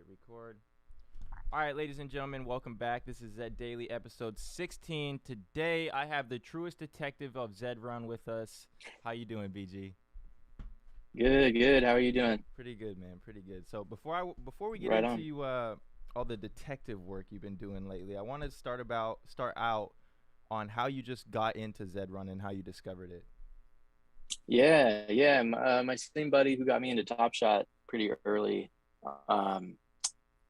Record. All right, ladies and gentlemen, welcome back. This is Zed Daily, episode 16. Today, I have the truest detective of Zed Run with us. How you doing, BG? Good. How are you doing? Pretty good, man. Pretty good. So before we get Right on. into all the detective work you've been doing lately, I want to start out on how you just got into Zed Run and how you discovered it. Yeah. My same buddy who got me into Top Shot pretty early, um,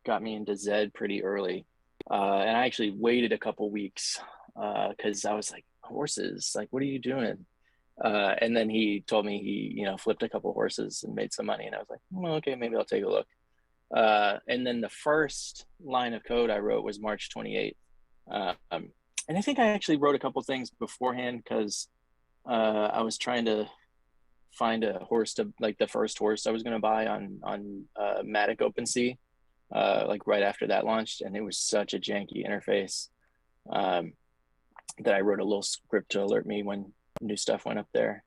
got me into Zed pretty early, and I actually waited a couple weeks because I was like, horses, like, what are you doing? And then he told me he flipped a couple horses and made some money, and I was like, well, okay, maybe I'll take a look. And then the first line of code I wrote was March 28th. And I think I actually wrote a couple things beforehand because I was trying to find a horse to like the first horse I was going to buy on Matic OpenSea, like right after that launched, and it was such a janky interface um, that I wrote a little script to alert me when new stuff went up there.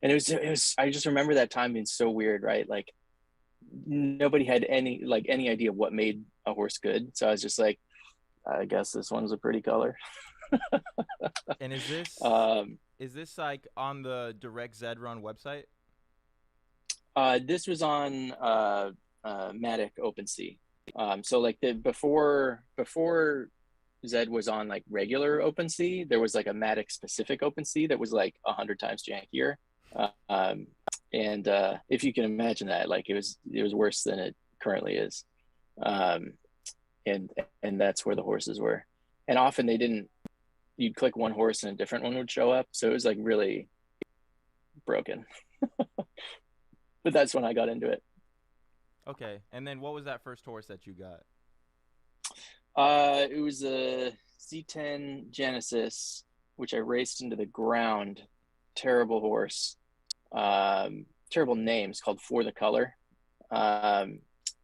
And it was I just remember that time being so weird, right? Like nobody had any idea what made a horse good, so I was just like, I guess this one's a pretty color. And is this um, is this like on the direct Zed Run website? this was on Matic OpenSea. So like the before Zed was on like regular OpenSea, there was like a Matic specific OpenSea that was like 100 times jankier. Um, and if you can imagine that, like it was worse than it currently is. Um, and and that's where the horses were. And often they didn't. You'd click one horse and a different one would show up, so it was like really broken. But that's when I got into it. Okay. And then what was that first horse that you got? It was a Z10 Genesis, which I raced into the ground. Terrible horse. Terrible name. It's called For the Color. Um,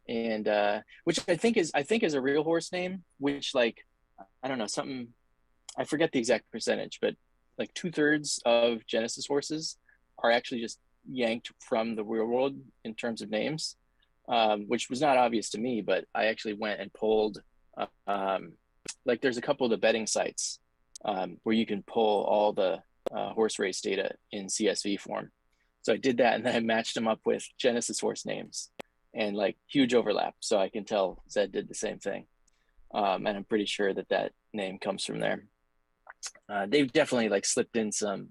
and which I think is a real horse name, which like I don't know, something I forget the exact percentage, but like 2/3 of Genesis horses are actually just yanked from the real world in terms of names, which was not obvious to me, but I actually went and pulled um, like there's a couple of the betting sites where you can pull all the horse race data in CSV form. So I did that, and then I matched them up with Genesis horse names, and like huge overlap. So I can tell Zed did the same thing, and I'm pretty sure that that name comes from there. They've definitely like slipped in some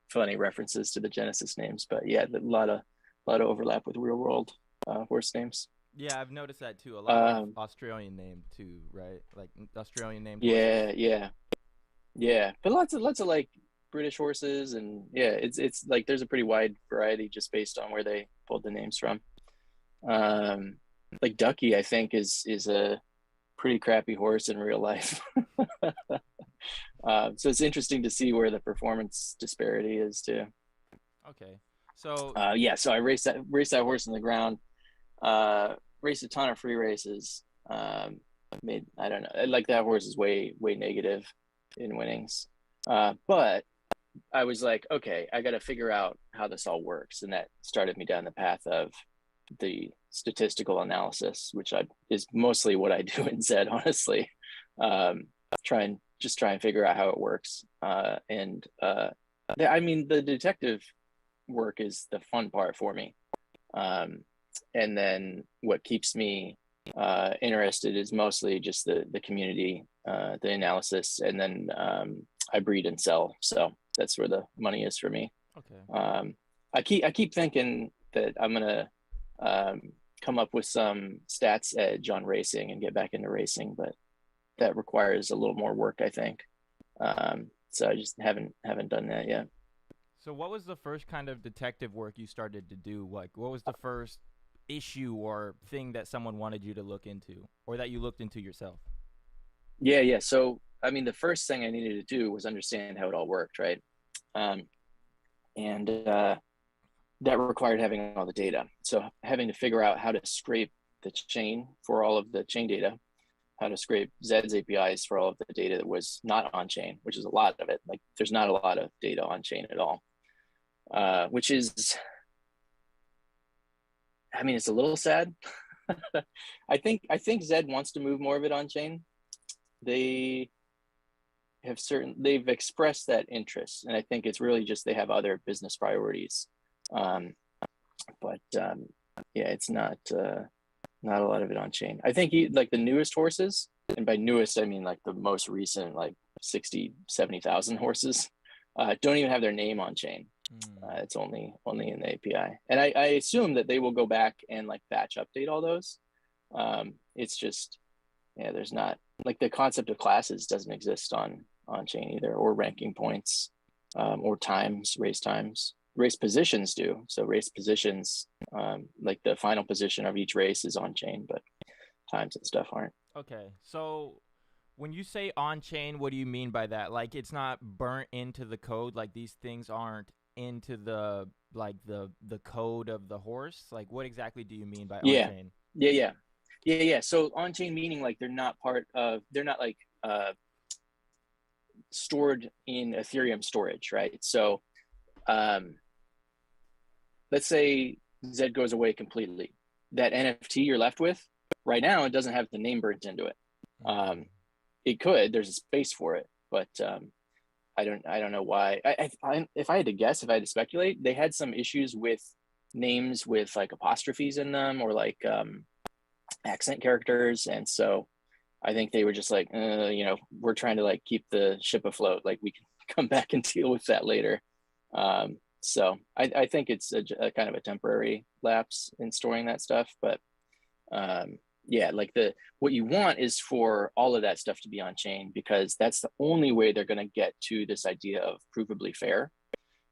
funny references to the Genesis names, but yeah, a lot of overlap with real world horse names. Yeah, I've noticed that too. A lot of Um, Australian named too, right? Like Australian named yeah, horses. yeah, yeah, but lots of like British horses, and yeah, it's like there's a pretty wide variety just based on where they pulled the names from. Um, like Ducky, I think is a pretty crappy horse in real life. So it's interesting to see where the performance disparity is too. Okay. So Yeah, so I raced that horse in the ground. Raced a ton of free races. Made I don't know, like that horse is way negative in winnings. But I was like, okay, I got to figure out how this all works, and that started me down the path of the statistical analysis, which is mostly what I do in Zed, honestly. Um, try and figure out how it works. And I mean, the detective work is the fun part for me. Um, and then what keeps me interested is mostly just the community, the analysis, and then I breed and sell. So that's where the money is for me. okay. Um, I keep thinking that I'm gonna um, come up with some stats edge on racing and get back into racing, but that requires a little more work, I think. So I just haven't done that yet. So what was the first kind of detective work you started to do? Like what was the first issue or thing that someone wanted you to look into or that you looked into yourself? Yeah. So, I mean, the first thing I needed to do was understand how it all worked, right? Um, and that required having all the data. So, having to figure out how to scrape the chain for all of the chain data, how to scrape Zed's APIs for all of the data that was not on chain, which is a lot of it. Like, there's not a lot of data on chain at all, which is, I mean, it's a little sad. I think Zed wants to move more of it on chain. They they've expressed that interest, and I think it's really just they have other business priorities. Um, but yeah, it's not a lot of it on chain. I think like the newest horses, and by newest I mean like the most recent, like 60, 70,000 horses, don't even have their name on chain. It's only in the API, and I assume that they will go back and like batch update all those. It's just, yeah, there's not, like, the concept of classes doesn't exist on chain either, or ranking points, or race times. Race positions do. So race positions, like the final position of each race is on chain, but times and stuff aren't. Okay. So when you say on chain, what do you mean by that? Like it's not burnt into the code, like these things aren't into the like the code of the horse? Like what exactly do you mean by on Yeah, chain? yeah. So on chain meaning like they're not like stored in Ethereum storage, right? So um, let's say Zed goes away completely. That NFT you're left with right now, it doesn't have the name burnt into it. Um, it could. There's a space for it, but I don't know why. If I had to guess, if I had to speculate, they had some issues with names with like apostrophes in them, or like accent characters, and so I think they were just like, we're trying to like keep the ship afloat. Like we can come back and deal with that later. So I think it's a kind of a temporary lapse in storing that stuff, but yeah, like what you want is for all of that stuff to be on chain, because that's the only way they're going to get to this idea of provably fair.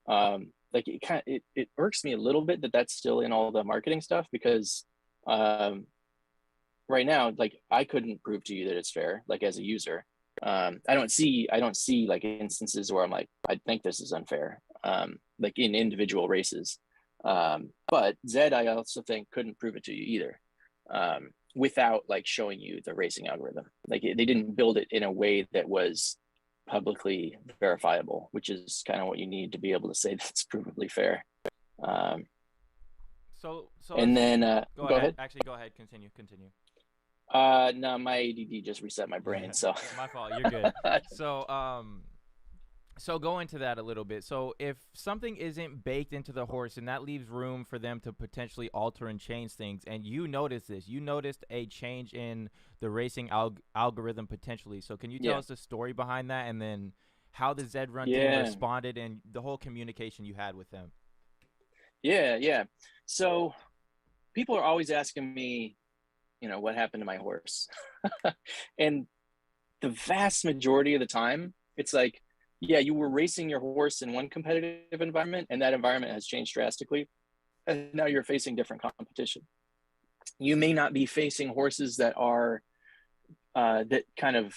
Like it irks me a little bit that that's still in all the marketing stuff, because right now, like, I couldn't prove to you that it's fair, like, as a user. I don't see like instances where I'm like, I think this is unfair, like in individual races. But Zed, I also think, couldn't prove it to you either, without like showing you the racing algorithm. Like they didn't build it in a way that was publicly verifiable, which is kind of what you need to be able to say that's provably fair. Um, So and let's then go go ahead. ahead. Actually, go ahead. Continue. No, my ADD just reset my brain. So My fault. You're good. So so go into that a little bit. So if something isn't baked into the horse, and that leaves room for them to potentially alter and change things, and you notice this, you noticed a change in the racing algorithm potentially. So can you tell yeah, us the story behind that, and then how the Zed Run team yeah, responded and the whole communication you had with them? yeah. So people are always asking me, what happened to my horse, and the vast majority of the time, it's like, yeah, you were racing your horse in one competitive environment, and that environment has changed drastically, and now you're facing different competition. You may not be facing horses that are that kind of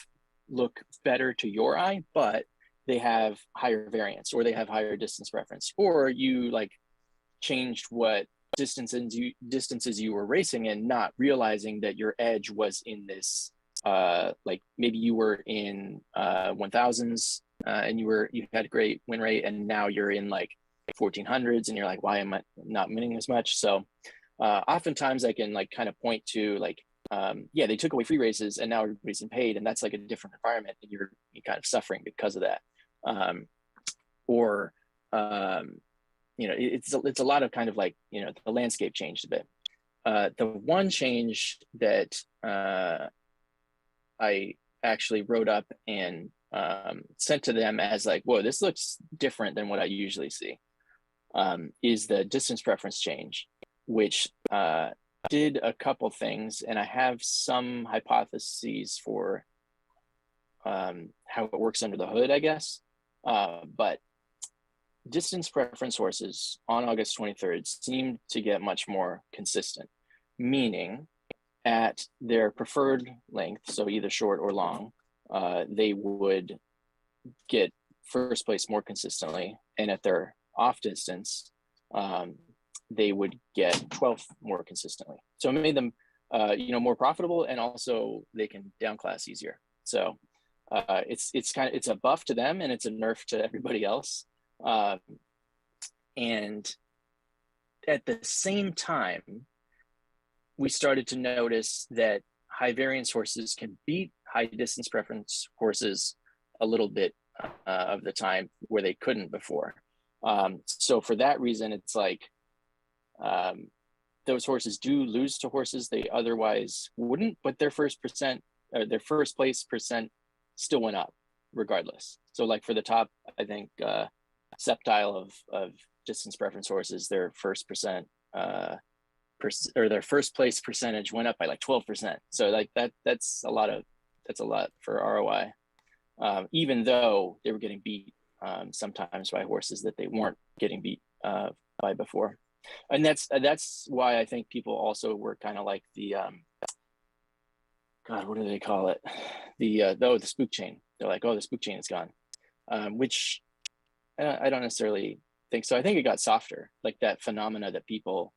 look better to your eye, but they have higher variance, or they have higher distance preference, or you like changed what distances you were racing in, not realizing that your edge was in this, like maybe you were in 1000s, and you had a great win rate, and now you're in like 1400s, and you're like, why am I not winning as much? So oftentimes I can like kind of point to like, yeah, they took away free races and now everybody's in paid, and that's like a different environment, and you're kind of suffering because of that. Or it's a lot of kind of like, the landscape changed a bit. The one change that I actually wrote up and sent to them as like, whoa, this looks different than what I usually see, is the distance preference change, which did a couple things, and I have some hypotheses for how it works under the hood, I guess. But distance preference horses on August 23rd seemed to get much more consistent. meaning at their preferred length, so either short or long, they would get first place more consistently, and at their off distance, they would get 12th more consistently. So it made them, more profitable, and also they can downclass easier. So it's a buff to them, and it's a nerf to everybody else. And at the same time, we started to notice that high variance horses can beat high distance preference horses a little bit of the time where they couldn't before. So for that reason, it's like those horses do lose to horses they otherwise wouldn't, but their first place percent still went up regardless. So like for the top, I think septile of distance preference horses, their first percent or their first place percentage went up by like 12%. So like that's a lot for ROI, even though they were getting beat sometimes by horses that they weren't getting beat by before. And that's why I think people also were kind of like the God, what do they call it? The spook chain. They're like, oh, the spook chain is gone, which I don't necessarily think so. I think it got softer, like that phenomena that people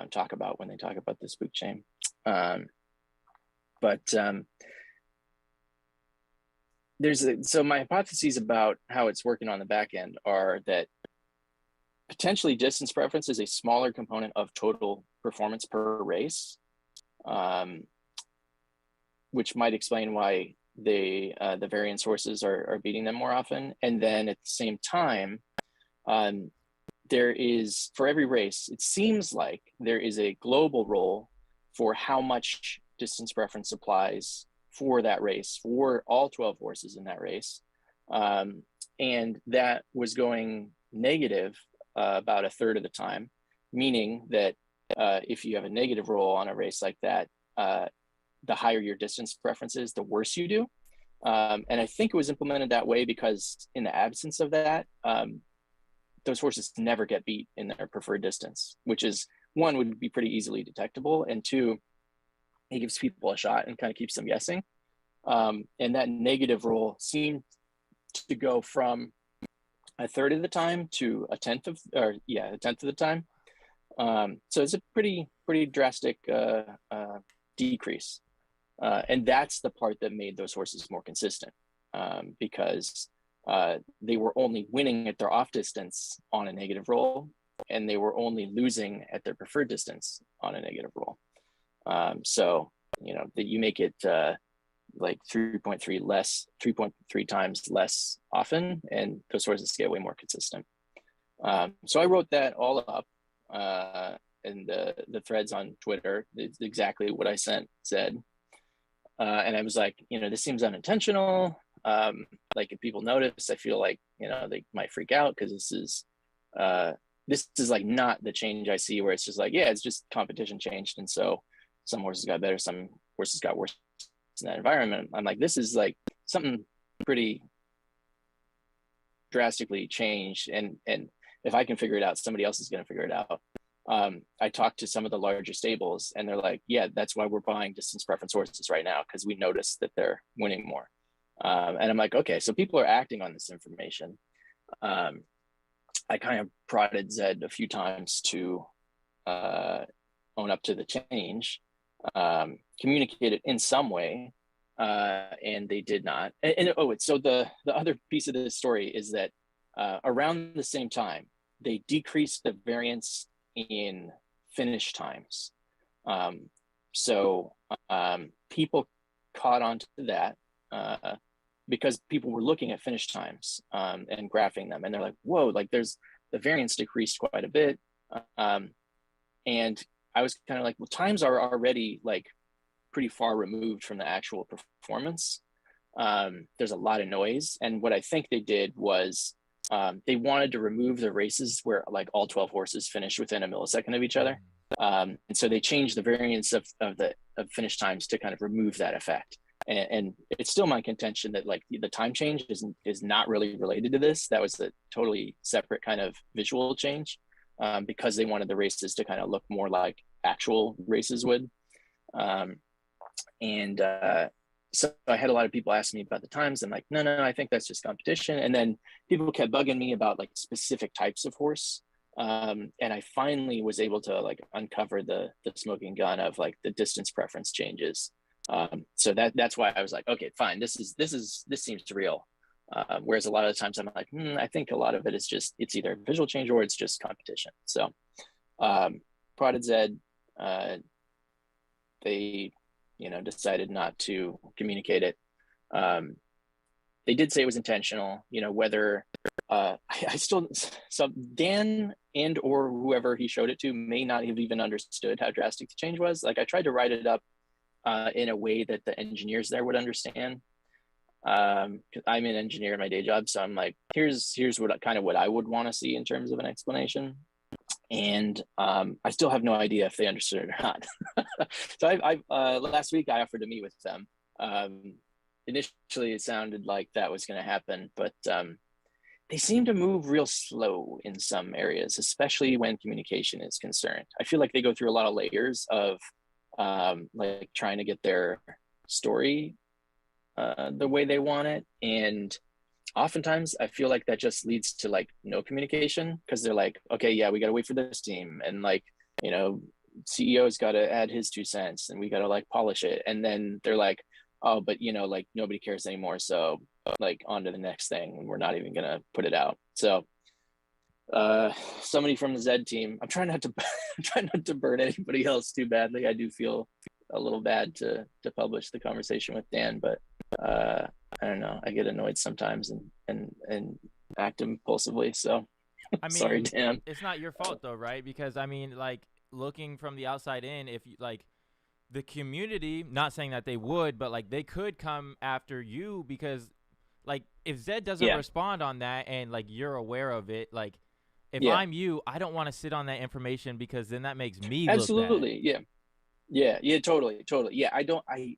talk about when they talk about the spook chain. So my hypotheses about how it's working on the back end are that potentially distance preference is a smaller component of total performance per race, which might explain why the variance horses are beating them more often. And then at the same time, there is, for every race, it seems like there is a global role for how much distance preference applies for that race, for all 12 horses in that race. And that was going negative about a third of the time, meaning that if you have a negative roll on a race like that, the higher your distance preference is, the worse you do. And I think it was implemented that way because in the absence of that, those horses never get beat in their preferred distance, which is, one, would be pretty easily detectable, and two, it gives people a shot and kind of keeps them guessing. And that negative roll seemed to go from a third of the time to a tenth of the time. So it's a pretty drastic decrease. And that's the part that made those horses more consistent, because they were only winning at their off distance on a negative roll, and they were only losing at their preferred distance on a negative roll. So, that you make it like 3.3 times less often, and those horses get way more consistent. So I wrote that all up in the threads on Twitter. It's exactly what I sent Zed. And I was like, this seems unintentional. Like if people notice, I feel like, they might freak out, because this is like not the change I see where it's just like, yeah, it's just competition changed. And so some horses got better, some horses got worse in that environment. I'm like, this is like something pretty drastically changed. And if I can figure it out, somebody else is going to figure it out. I talked to some of the larger stables, and they're like, yeah, that's why we're buying distance preference horses right now, because we noticed that they're winning more. And I'm like, okay, so people are acting on this information. I kind of prodded Zed a few times to own up to the change, communicate it in some way, and they did not. So the other piece of this story is that around the same time, they decreased the variance in finish times. So people caught on to that because people were looking at finish times and graphing them, and they're like, whoa, like the variance decreased quite a bit. And I was kind of like, well, times are already like pretty far removed from the actual performance. There's a lot of noise. And what I think they did was they wanted to remove the races where like all 12 horses finished within a millisecond of each other. And so they changed the variance of finish times to kind of remove that effect. And it's still my contention that like the time change is not really related to this. That was a totally separate kind of visual change, because they wanted the races to kind of look more like actual races would. Um, and so I had a lot of people ask me about the times. I'm like, no, I think that's just competition. And then people kept bugging me about like specific types of horse. And I finally was able to like uncover the smoking gun of like the distance preference changes. So that's why I was like, okay, fine, this seems real. Whereas a lot of the times I'm like, I think a lot of it is just, it's either visual change or it's just competition. So prodded Zed, they, decided not to communicate it. They did say it was intentional, whether I still, so Dan and or whoever he showed it to may not have even understood how drastic the change was. Like I tried to write it up in a way that the engineers there would understand. I'm an engineer in my day job, so I'm like, here's what I would want to see in terms of an explanation. And I still have no idea if they understood it or not. So I last week I offered to meet with them. Initially, it sounded like that was going to happen, but they seem to move real slow in some areas, especially when communication is concerned. I feel like they go through a lot of layers of like trying to get their story the way they want it, and oftentimes I feel like that just leads to like no communication, because they're like, okay, yeah, we got to wait for this team, and like, CEO's got to add his 2 cents, and we got to like polish it, and then they're like, oh, but like nobody cares anymore, so like on to the next thing, and we're not even gonna put it out. So somebody from the Zed team, I'm trying not to burn anybody else too badly. I do feel a little bad to publish the conversation with Dan, but I don't know, I get annoyed sometimes and act impulsively, so I mean, sorry, Dan. it's not your fault though, right? Because I mean, like looking from the outside in, if you like the community, not saying that they would, but like they could come after you, because like if Zed doesn't Yeah, respond on that and like you're aware of it, like if yeah, I'm you, I don't want to sit on that information, because then that makes me look bad. absolutely, yeah, totally, yeah. I don't I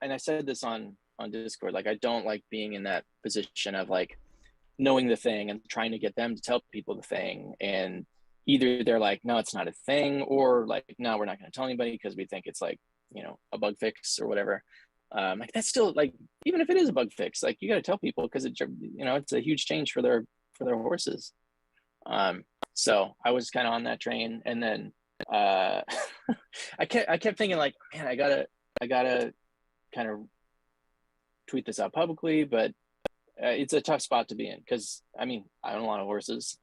and I said this on Discord, like I don't like being in that position of like knowing the thing and trying to get them to tell people the thing, and either they're like, no, it's not a thing, or like, no, we're not going to tell anybody because we think it's like, a bug fix or whatever. Like that's still like, even if it is a bug fix, like you got to tell people, because it's a huge change for their horses. So I was kind of on that train, and then I kept thinking like, man, I gotta kind of tweet this out publicly, but it's a tough spot to be in, because I mean, I own a lot of horses.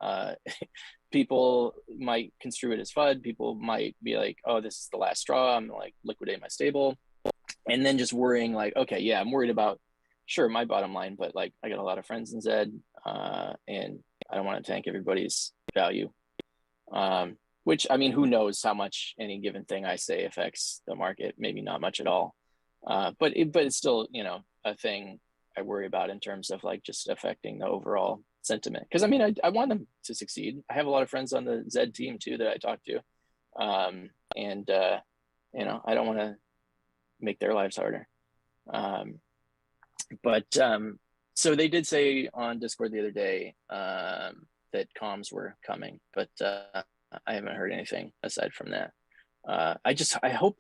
People might construe it as FUD. People might be like, oh, this is the last straw, I'm like liquidate my stable, and then just worrying like, okay, yeah, I'm worried about, sure, my bottom line, but like I got a lot of friends in Zed, and I don't want to tank everybody's value. Which, I mean, who knows how much any given thing I say affects the market? Maybe not much at all. But it's still, a thing I worry about in terms of like just affecting the overall sentiment. Because I mean, I want them to succeed. I have a lot of friends on the Zed team too that I talk to, and I don't want to make their lives harder. But so they did say on Discord the other day that comms were coming, but I haven't heard anything aside from that. I hope,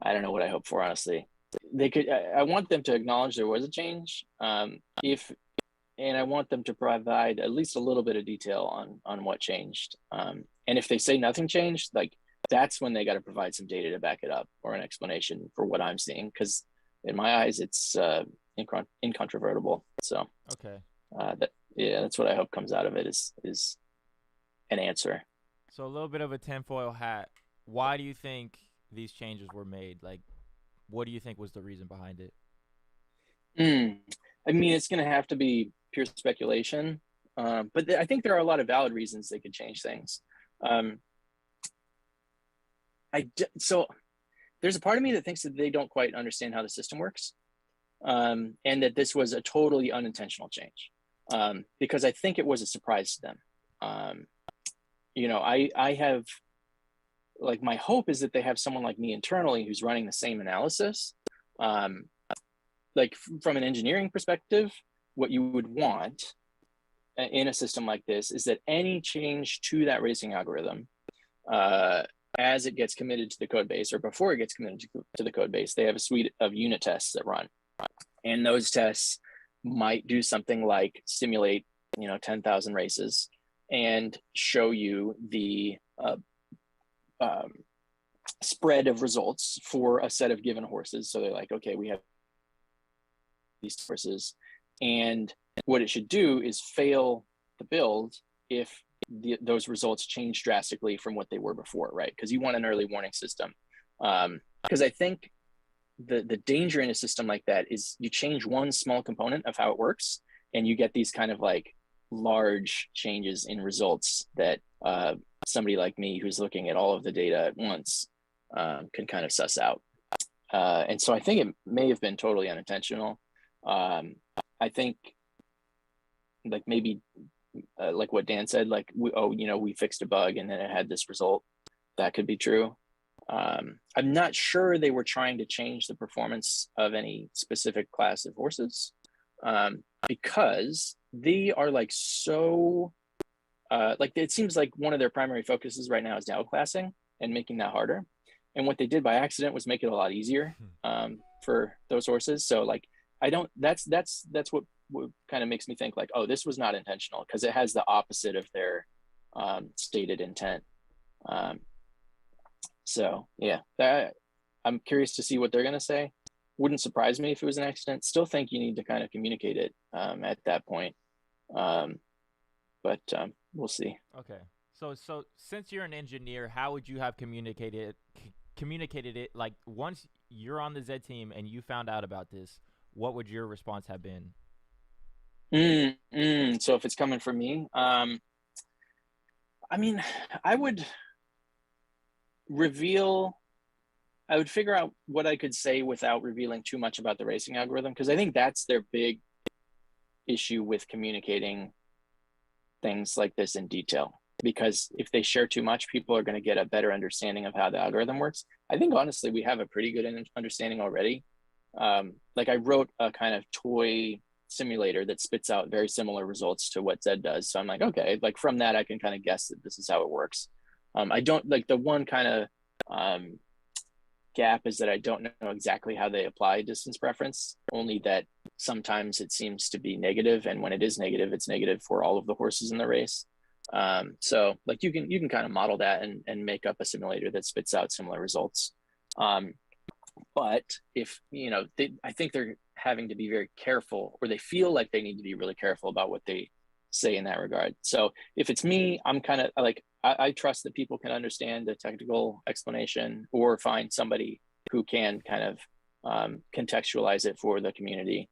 I don't know what I hope for, honestly. They could, I want them to acknowledge there was a change. And I want them to provide at least a little bit of detail on what changed. And if they say nothing changed, like that's when they got to provide some data to back it up, or an explanation for what I'm seeing. Because in my eyes, it's incontrovertible. So Okay. that's what I hope comes out of it, is an answer. So a little bit of a tinfoil hat. Why do you think these changes were made? Like, what do you think was the reason behind it? I mean, it's going to have to be pure speculation, but I think there are a lot of valid reasons they could change things. So there's a part of me that thinks that they don't quite understand how the system works, and that this was a totally unintentional change, because I think it was a surprise to them. I have, like, my hope is that they have someone like me internally who's running the same analysis. Like from an engineering perspective, what you would want in a system like this is that any change to that racing algorithm as it gets committed to the code base, or before it gets committed to the code base, they have a suite of unit tests that run. And those tests might do something like simulate, 10,000 races and show you the spread of results for a set of given horses. So they're like, okay, we have these horses, and what it should do is fail the build if those results change drastically from what they were before, right? Because you want an early warning system. Because I think the danger in a system like that is you change one small component of how it works, and you get these kind of like large changes in results that somebody like me who's looking at all of the data at once can kind of suss out. And so I think it may have been totally unintentional. I think like maybe like what Dan said, like, we fixed a bug and then it had this result. That could be true. I'm not sure they were trying to change the performance of any specific class of horses, because they are like so like it seems like one of their primary focuses right now is outclassing and making that harder. And what they did by accident was make it a lot easier for those horses. So like that's what kind of makes me think like, oh, this was not intentional, because it has the opposite of their stated intent. So yeah, I'm curious to see what they're going to say. Wouldn't surprise me if it was an accident. Still think you need to kind of communicate it at that point. But we'll see. Okay. So since you're an engineer, how would you have communicated it? Like, once you're on the Zed team and you found out about this, what would your response have been? So if it's coming from me, I mean, I would figure out what I could say without revealing too much about the racing algorithm, because I think that's their big issue with communicating things like this in detail. Because if they share too much, people are going to get a better understanding of how the algorithm works. I think honestly, we have a pretty good understanding already. Like I wrote a kind of toy simulator that spits out very similar results to what Zed does. So I'm like, okay, like from that, I can kind of guess that this is how it works. I don't like the one kind of gap is that I don't know exactly how they apply distance preference, only that sometimes it seems to be negative. And when it is negative, it's negative for all of the horses in the race. So like you can kind of model that and make up a simulator that spits out similar results. But if, I think they're having to be very careful, or they feel like they need to be really careful about what they say in that regard. So if it's me, I'm kind of like, I trust that people can understand the technical explanation or find somebody who can kind of contextualize it for the community.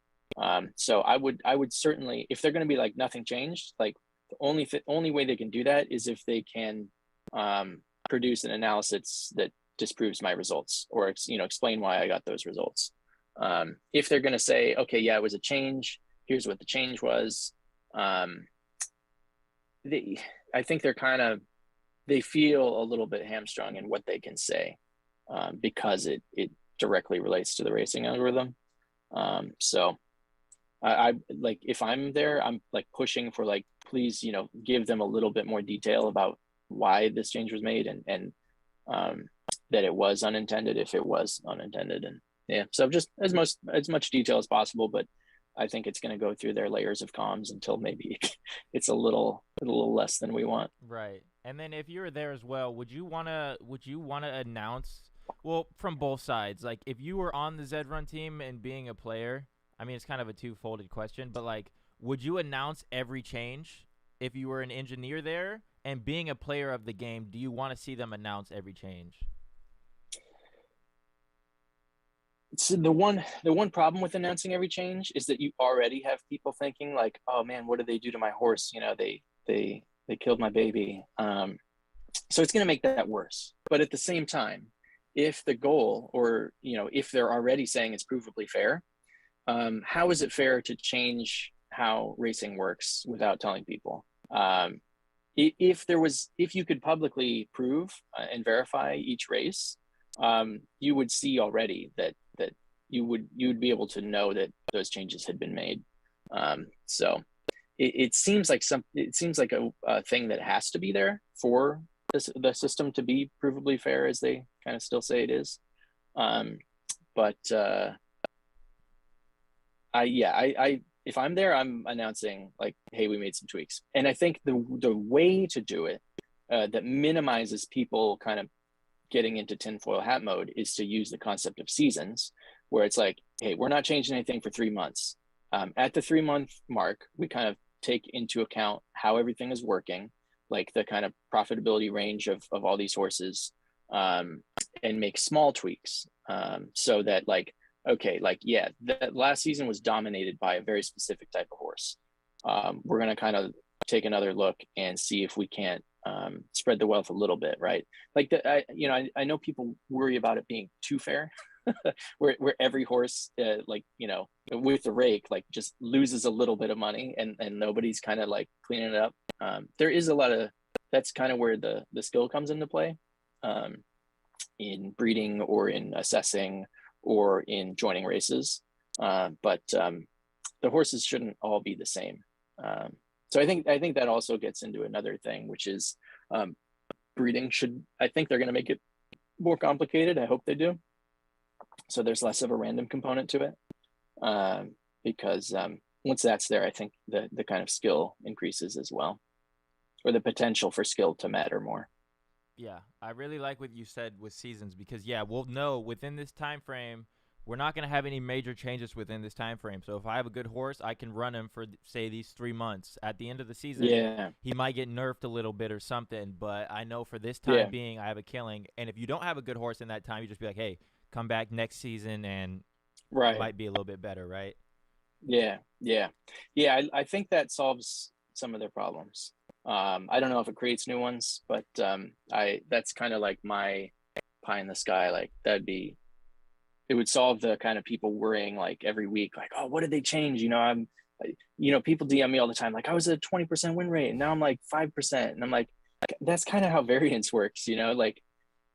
So I would certainly, if they're going to be like nothing changed, like the only way they can do that is if they can produce an analysis that disproves my results, or explain why I got those results. If they're going to say, okay, yeah, it was a change, here's what the change was, I think they feel a little bit hamstrung in what they can say, because it directly relates to the racing algorithm. So I like, if I'm there, I'm like pushing for like, please, give them a little bit more detail about why this change was made, and that it was unintended if it was unintended. And yeah, so just as much detail as possible, but I think it's going to go through their layers of comms until maybe it's a little less than we want. Right. And then if you were there as well, would you wanna announce, well, from both sides, like if you were on the Zed Run team and being a player, I mean, it's kind of a two-folded question, but like, would you announce every change if you were an engineer there? And being a player of the game, do you want to see them announce every change? So the one problem with announcing every change is that you already have people thinking like, oh man, what did they do to my horse? They killed my baby. So it's going to make that worse. But at the same time, if the goal, or if they're already saying it's provably fair, how is it fair to change how racing works without telling people? If you could publicly prove and verify each race, you would see already that you would be able to know that those changes had been made. So it seems like a thing that has to be there for the system to be provably fair as they kind of still say it is. But I if I'm there, I'm announcing like, hey, we made some tweaks. And I think the way to do it that minimizes people kind of getting into tinfoil hat mode is to use the concept of seasons, where it's like, hey, we're not changing anything for 3 months. At the 3 month mark, we kind of take into account how everything is working, like the kind of profitability range of all these horses, and make small tweaks, so that like, okay, like, yeah, the last season was dominated by a very specific type of horse. We're going to kind of take another look and see if we can't spread the wealth a little bit, right? Like I know people worry about it being too fair, where every horse, like, with the rake, like just loses a little bit of money and nobody's kind of like cleaning it up. There is a lot of, that's kind of where the skill comes into play, in breeding or in assessing or in joining races. But the horses shouldn't all be the same. So I think that also gets into another thing, which is breeding should, I think they're going to make it more complicated. I hope they do. So there's less of a random component to it, because once that's there, I think the kind of skill increases as well, or the potential for skill to matter more. Yeah, I really like what you said with seasons, because yeah, we'll know within this time frame we're not going to have any major changes within this time frame. So if I have a good horse, I can run him for say these 3 months. At the end of the season, Yeah, he might get nerfed a little bit or something, but I know for this time yeah, being I have a killing. And if you don't have a good horse in that time, you just be like, "Hey, come back next season and it right. might be a little bit better," right? Yeah, yeah, yeah. I think that solves some of their problems. I don't know if it creates new ones, but I that's kind of like my pie in the sky. Like it would solve the kind of people worrying like every week, like, oh, what did they change? People DM me all the time, like I was at 20% win rate and now I'm like 5%, and I'm like, that's kind of how variance works. Like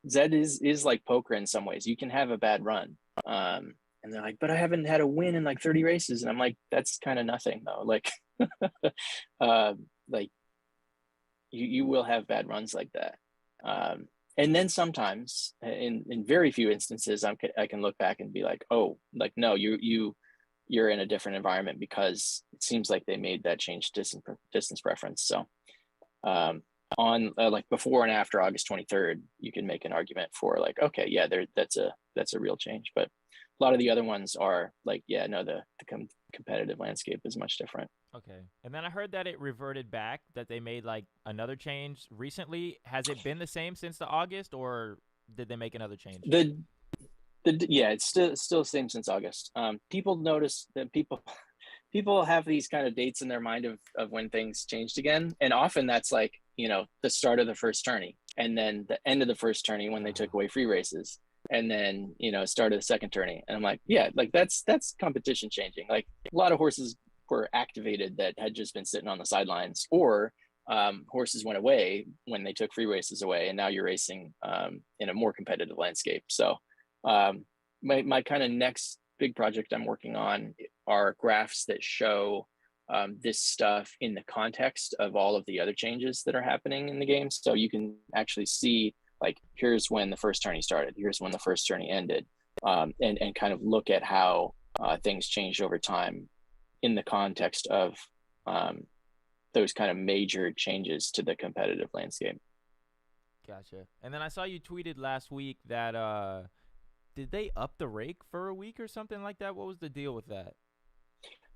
Zed is like poker in some ways. You can have a bad run. And they're like, but I haven't had a win in like 30 races. And I'm like, that's kind of nothing though. Like, uh, like you will have bad runs like that. And then sometimes in very few instances, I can look back and be like, oh, like, no, you're in a different environment because it seems like they made that change distance preference. So, on like before and after August 23rd, you can make an argument for like, okay, yeah, that's a real change. But a lot of the other ones are like, yeah, no, the competitive landscape is much different. Okay. And then I heard that it reverted back, that they made like another change recently. Has it been the same since the August, or did they make another change? Yeah, it's still the same since August. People notice that people have these kind of dates in their mind of when things changed again, and often that's like, the start of the first tourney, and then the end of the first tourney when they took away free races, and then start of the second tourney. And I'm like, yeah, like that's competition changing. Like a lot of horses were activated that had just been sitting on the sidelines, or horses went away when they took free races away, and now you're racing in a more competitive landscape. So my kind of next big project I'm working on are graphs that show this stuff in the context of all of the other changes that are happening in the game. So you can actually see, like, here's when the first tourney started, here's when the first tourney ended, and kind of look at how things changed over time in the context of those kind of major changes to the competitive landscape. Gotcha. And then I saw you tweeted last week that did they up the rake for a week or something like that? What was the deal with that?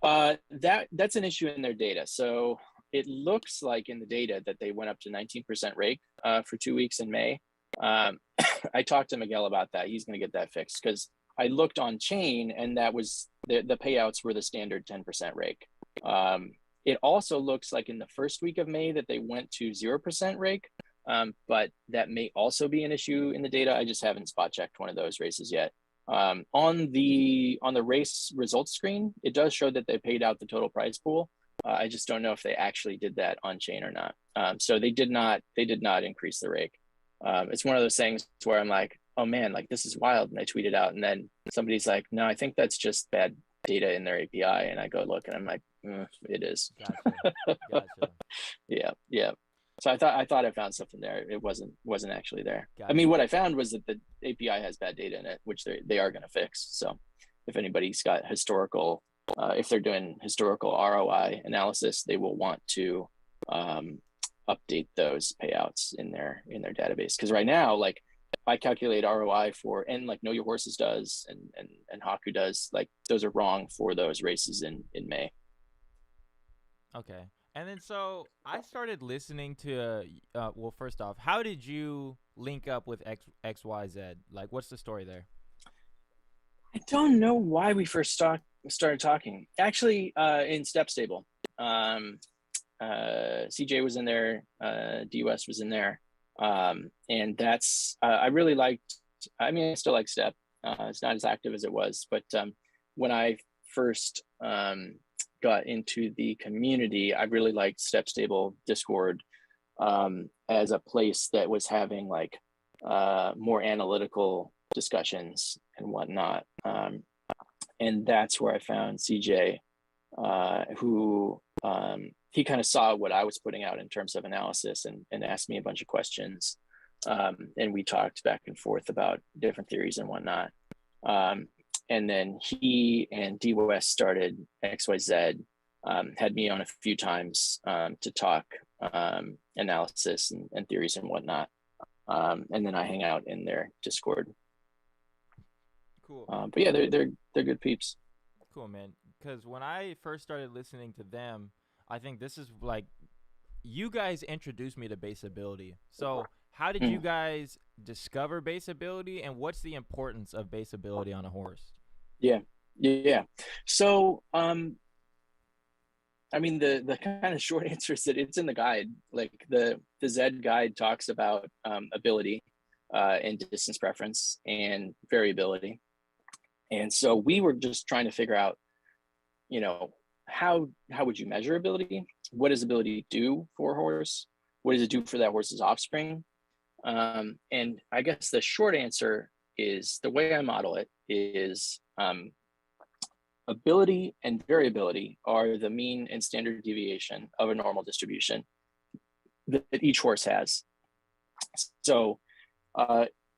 That's an issue in their data. So it looks like in the data that they went up to 19% rake for 2 weeks in May. I talked to Miguel about that. He's going to get that fixed, because I looked on chain and that was the payouts were the standard 10% rake. It also looks like in the first week of May that they went to 0% rake, but that may also be an issue in the data. I just haven't spot checked one of those races yet. On the race results screen, it does show that they paid out the total prize pool. I just don't know if they actually did that on chain or not. So they did not increase the rake. It's one of those things where I'm like, oh man, like this is wild. And I tweet it out, and then somebody's like, no, I think that's just bad data in their API. And I go look, and I'm like, it is. Gotcha. Gotcha. Yeah. So I thought I found something there. It wasn't actually there. I mean, Gotcha. what I found was that the API has bad data in it, which they are going to fix. So if anybody's got historical, if they're doing historical ROI analysis, they will want to um, update those payouts in their database. Because right now, like I calculate ROI for, and like Know Your Horses does, and Haku does, like those are wrong for those races in May. Okay. And then so I started listening to well, first off, how did you link up with XYZ? Like what's the story there? I don't know why we first started talking. Actually, in Step Stable, um, CJ was in there, DUS was in there, and that's I really liked. I mean, I still like Step. It's not as active as it was, but when I first got into the community, I really liked Step Stable Discord as a place that was having like more analytical discussions and whatnot. And that's where I found CJ, who he kind of saw what I was putting out in terms of analysis and asked me a bunch of questions. And we talked back and forth about different theories and whatnot. And then he and D West started XYZ, had me on a few times to talk analysis and theories and whatnot. And then I hang out in their Discord. Cool. But yeah, they're good peeps. Cool, man. Because when I first started listening to them, I think this is like you guys introduced me to baseability. So how did you Mm. guys discover baseability, and what's the importance of baseability on a horse? Yeah, yeah. So, I mean, the kind of short answer is that it's in the guide. Like the Zed guide talks about ability and distance preference and variability. And so we were just trying to figure out, you know, how would you measure ability? What does ability do for a horse? What does it do for that horse's offspring? And I guess the short answer is the way I model it is ability and variability are the mean and standard deviation of a normal distribution that each horse has. So,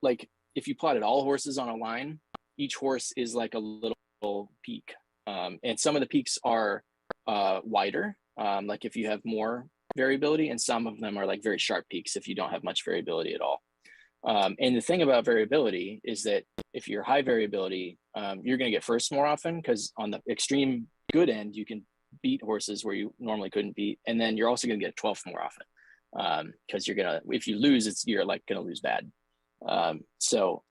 like if you plotted all horses on a line, each horse is like a little peak, and some of the peaks are wider, like if you have more variability, and some of them are like very sharp peaks if you don't have much variability at all. And the thing about variability is that if you're high variability, you're going to get first more often because on the extreme good end, you can beat horses where you normally couldn't beat. And then you're also going to get 12th more often because you're going to, if you lose, you're like going to lose bad. So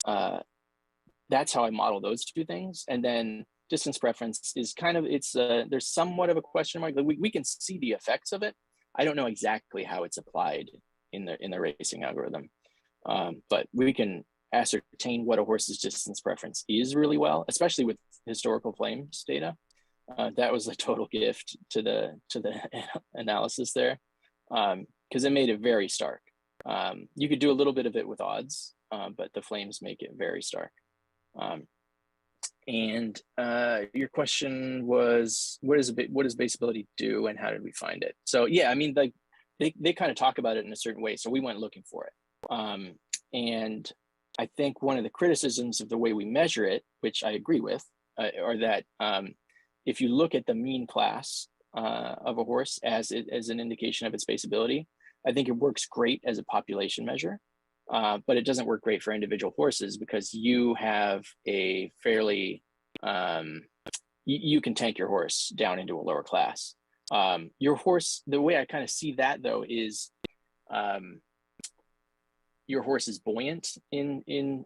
that's how I model those two things. And then distance preference is kind of, there's somewhat of a question mark. We can see the effects of it. I don't know exactly how it's applied in the racing algorithm. But we can ascertain what a horse's distance preference is really well, especially with historical flames data. That was a total gift to the analysis there because it made it very stark. You could do a little bit of it with odds, but the flames make it very stark. And your question was, what does baseability do, and how did we find it? So yeah, I mean, like they kind of talk about it in a certain way, so we went looking for it. And I think one of the criticisms of the way we measure it, which I agree with, are that if you look at the mean class of a horse as an indication of its baseability, I think it works great as a population measure, but it doesn't work great for individual horses because you have a fairly you can tank your horse down into a lower class. Your horse, the way I kind of see that though is your horse is buoyant in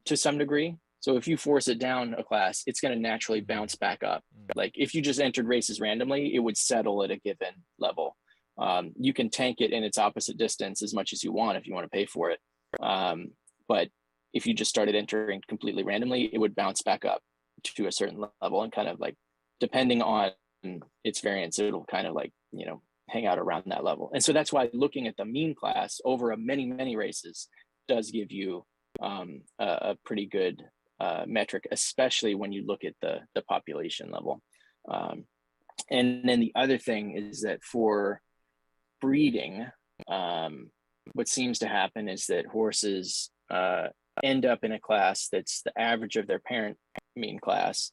to some degree. So if you force it down a class, it's going to naturally bounce back up. Like if you just entered races randomly, it would settle at a given level. You can tank it in its opposite distance as much as you want if you want to pay for it. But if you just started entering completely randomly, it would bounce back up to a certain level and kind of like, depending on its variance, it'll kind of like, hang out around that level. And so that's why looking at the mean class over many races does give you a pretty good metric, especially when you look at the population level. And then the other thing is that for breeding, what seems to happen is that horses end up in a class that's the average of their parent mean class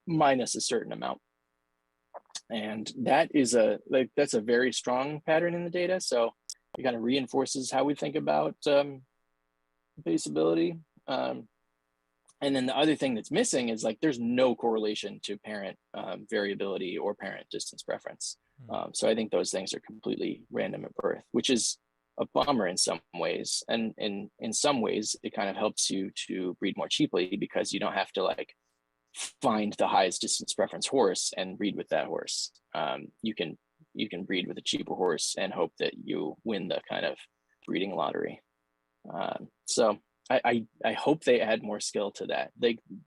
minus a certain amount. And that is that's a very strong pattern in the data. So it kind of reinforces how we think about base ability. And then the other thing that's missing is like there's no correlation to parent variability or parent distance preference. So I think those things are completely random at birth, which is a bummer in some ways. And in some ways, it kind of helps you to breed more cheaply because you don't have to like find the highest distance preference horse and breed with that horse. You can breed with a cheaper horse and hope that you win the kind of breeding lottery. So I hope they add more skill to that.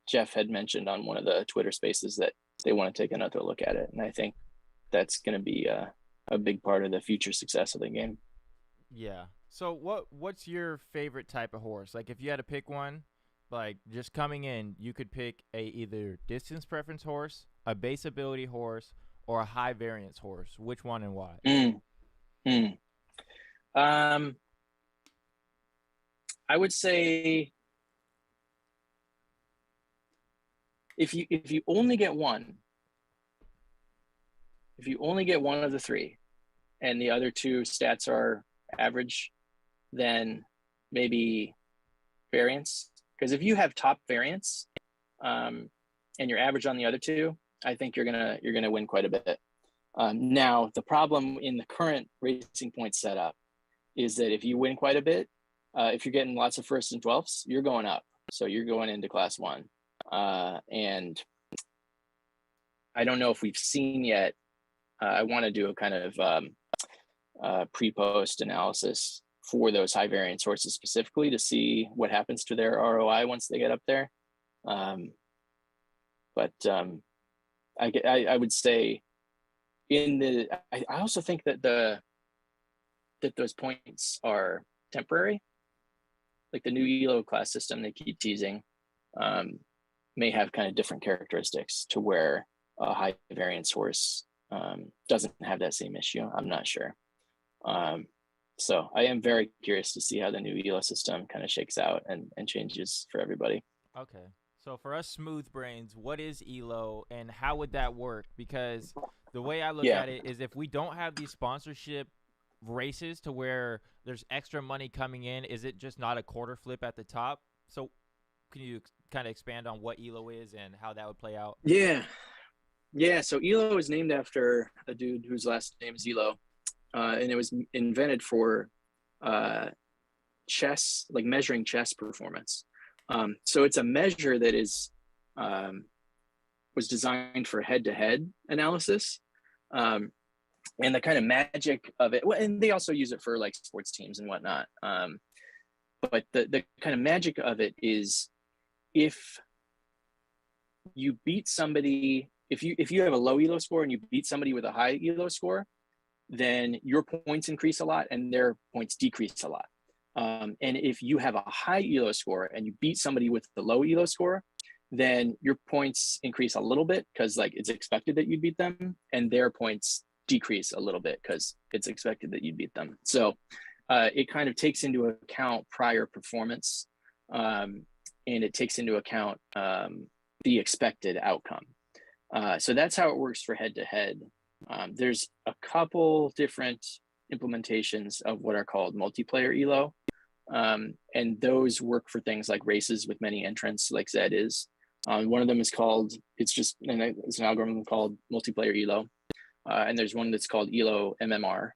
Jeff had mentioned on one of the Twitter spaces that they want to take another look at it. And I think that's going to be a big part of the future success of the game. Yeah. So what's your favorite type of horse? Like if you had to pick one, like just coming in, you could pick a either distance preference horse, a base ability horse, or a high variance horse. Which one and why? I would say if you only get one, if you only get one of the three, and the other two stats are average, then maybe variance. Because if you have top variance, and you're average on the other two, I think you're gonna win quite a bit. Now the problem in the current Racing Point setup is that if you win quite a bit, if you're getting lots of firsts and 12ths, you're going up. So you're going into class 1. And I don't know if we've seen yet. I want to do a kind of pre-post analysis for those high variance horses specifically to see what happens to their ROI once they get up there. But I would say I also think that those points are temporary. Like the new ELO class system they keep teasing may have kind of different characteristics to where a high variance horse doesn't have that same issue. I'm not sure. So I am very curious to see how the new ELO system kind of shakes out and changes for everybody. Okay. So for us smooth brains, what is ELO and how would that work? Because the way I look at it is if we don't have these sponsorship races to where there's extra money coming in, is it just not a quarter flip at the top? So can you kind of expand on what ELO is and how that would play out? Yeah. So ELO is named after a dude whose last name is Elo, and it was invented for chess, like measuring chess performance. So it's a measure that is was designed for head-to-head analysis. And the kind of magic of it, and they also use it for like sports teams and whatnot. But the kind of magic of it is if you beat somebody, if you have a low ELO score and you beat somebody with a high ELO score, then your points increase a lot and their points decrease a lot. And if you have a high ELO score and you beat somebody with the low ELO score, then your points increase a little bit because like it's expected that you beat them, and their points decrease a little bit because it's expected that you beat them. So it kind of takes into account prior performance, and it takes into account the expected outcome. So that's how it works for head-to-head. There's a couple different implementations of what are called multiplayer ELO, and those work for things like races with many entrants, like Zed is. One of them is called, it's an algorithm called multiplayer ELO. And there's one that's called ELO MMR.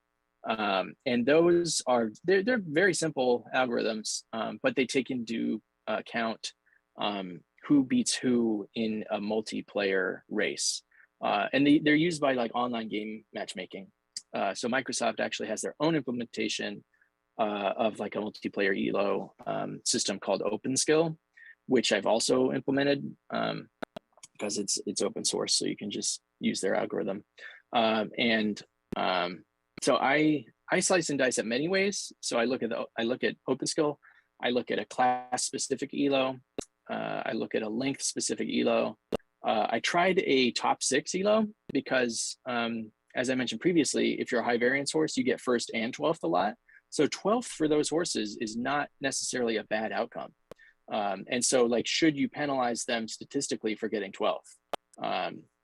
And those are, they're very simple algorithms, but they take into account who beats who in a multiplayer race. And they're used by like online game matchmaking. So Microsoft actually has their own implementation of like a multiplayer ELO system called OpenSkill, which I've also implemented because it's open source, so you can just use their algorithm. So I slice and dice it many ways. So I look at OpenSkill, I look at a class specific ELO, I look at a length specific ELO. I tried a top 6 ELO because as I mentioned previously, if you're a high variance horse, you get first and 12th a lot. So 12th for those horses is not necessarily a bad outcome. And so like, should you penalize them statistically for getting 12th?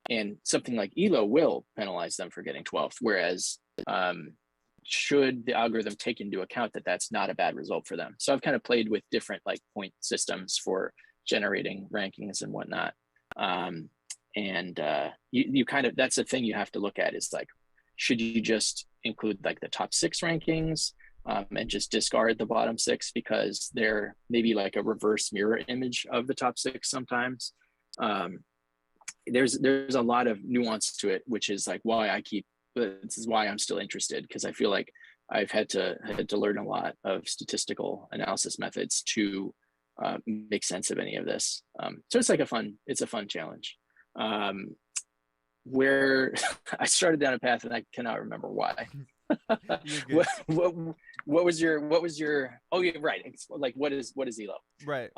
And something like ELO will penalize them for getting 12th, whereas should the algorithm take into account that that's not a bad result for them? So I've kind of played with different like point systems for generating rankings and whatnot. You kind of, that's the thing you have to look at is like, should you just include like the top 6 rankings and just discard the bottom 6 because they're maybe like a reverse mirror image of the top 6 sometimes. There's a lot of nuance to it, which is like why this is why I'm still interested, because I feel like I've had to learn a lot of statistical analysis methods to make sense of any of this. So it's like a fun challenge. Where I started down a path and I cannot remember why. What was your oh yeah, right, like what is ELO, right?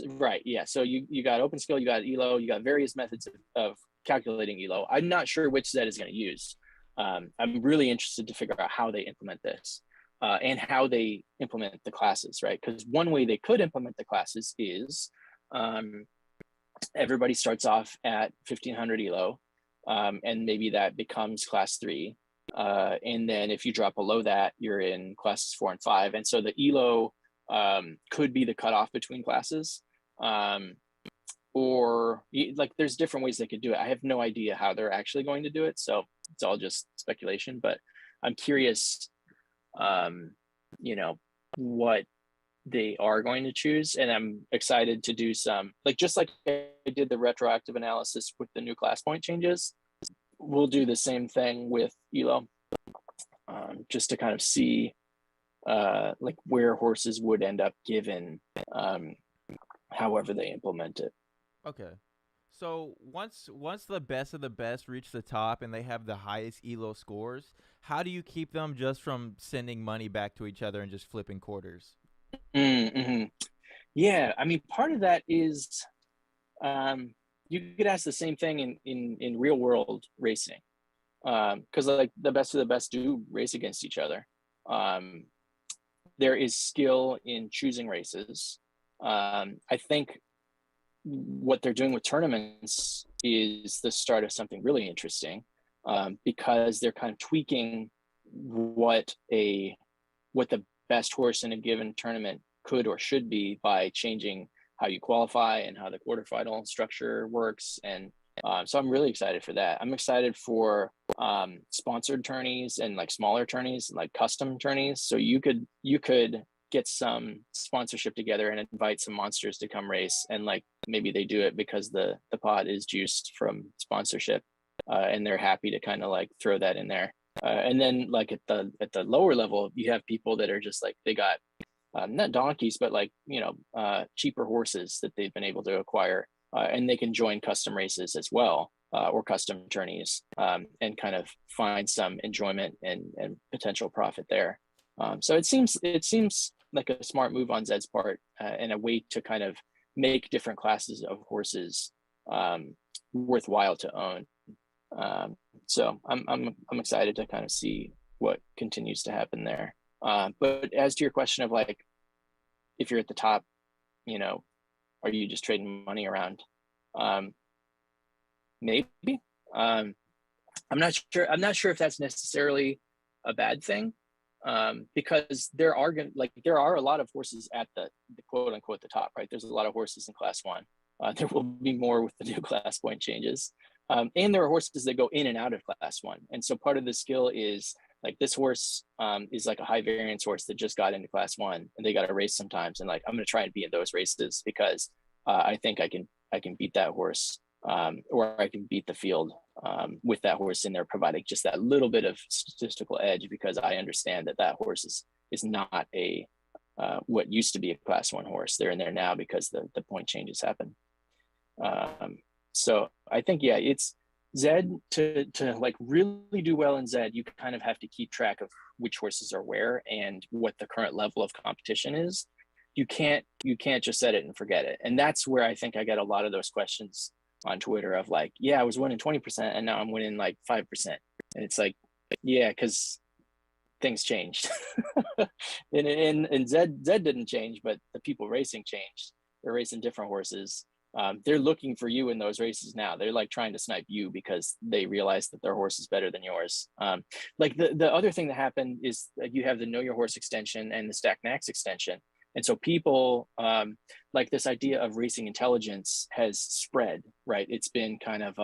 Right, yeah, so you got open skill, you got ELO, you got various methods of calculating ELO. I'm not sure which Zed is going to use. I'm really interested to figure out how they implement this and how they implement the classes, right? Because one way they could implement the classes is everybody starts off at 1500 ELO, and maybe that becomes class 3. And then if you drop below that, you're in classes 4 and 5. And so the ELO could be the cutoff between classes. Or like there's different ways they could do it. I have no idea how they're actually going to do it. So it's all just speculation, but I'm curious, what they are going to choose. And I'm excited to do some, like, just like I did the retroactive analysis with the new class point changes, we'll do the same thing with ELO, just to kind of see like where horses would end up given however they implement it. Okay. So once the best of the best reach the top and they have the highest ELO scores, how do you keep them just from sending money back to each other and just flipping quarters? Mm-hmm. Yeah, I mean, part of that is you could ask the same thing in real world racing, because like the best of the best do race against each other. There is skill in choosing races. I think what they're doing with tournaments is the start of something really interesting, because they're kind of tweaking what the best horse in a given tournament could or should be by changing how you qualify and how the quarterfinal structure works. And so I'm really excited for that. I'm excited for sponsored tourneys and like smaller tourneys, like custom tourneys. So you could get some sponsorship together and invite some monsters to come race, and like maybe they do it because the pot is juiced from sponsorship, and they're happy to kind of like throw that in there. And then like at the lower level, you have people that are just like, they got not donkeys, but like, cheaper horses that they've been able to acquire, and they can join custom races as well, or custom tourneys, and kind of find some enjoyment and potential profit there. So it seems like a smart move on Zed's part, and a way to kind of make different classes of horses worthwhile to own. So I'm excited to kind of see what continues to happen there. But as to your question of like, if you're at the top, are you just trading money around? Maybe. I'm not sure if that's necessarily a bad thing, because there are a lot of horses at the quote unquote the top, right? There's a lot of horses in class 1. There will be more with the new class point changes. And there are horses that go in and out of class 1. And so part of the skill is like, this horse is like a high variance horse that just got into class 1 and they got to race sometimes. And like, I'm going to try and be in those races because I think I can beat that horse, or I can beat the field with that horse in there, providing just that little bit of statistical edge, because I understand that horse is not a what used to be a class 1 horse. They're in there now because the point changes happen. So I think, yeah, it's Zed to like really do well in Zed, you kind of have to keep track of which horses are where and what the current level of competition is. You can't just set it and forget it. And that's where I think I get a lot of those questions on Twitter of like, yeah, I was winning 20% and now I'm winning like 5%. And it's like, yeah, because things changed. And Zed didn't change, but the people racing changed. They're racing different horses. They're looking for you in those races now. They're like trying to snipe you because they realize that their horse is better than yours. Like the other thing that happened is that you have the Know Your Horse extension and the Stack Max extension. And so people, like this idea of racing intelligence has spread, right? It's been kind of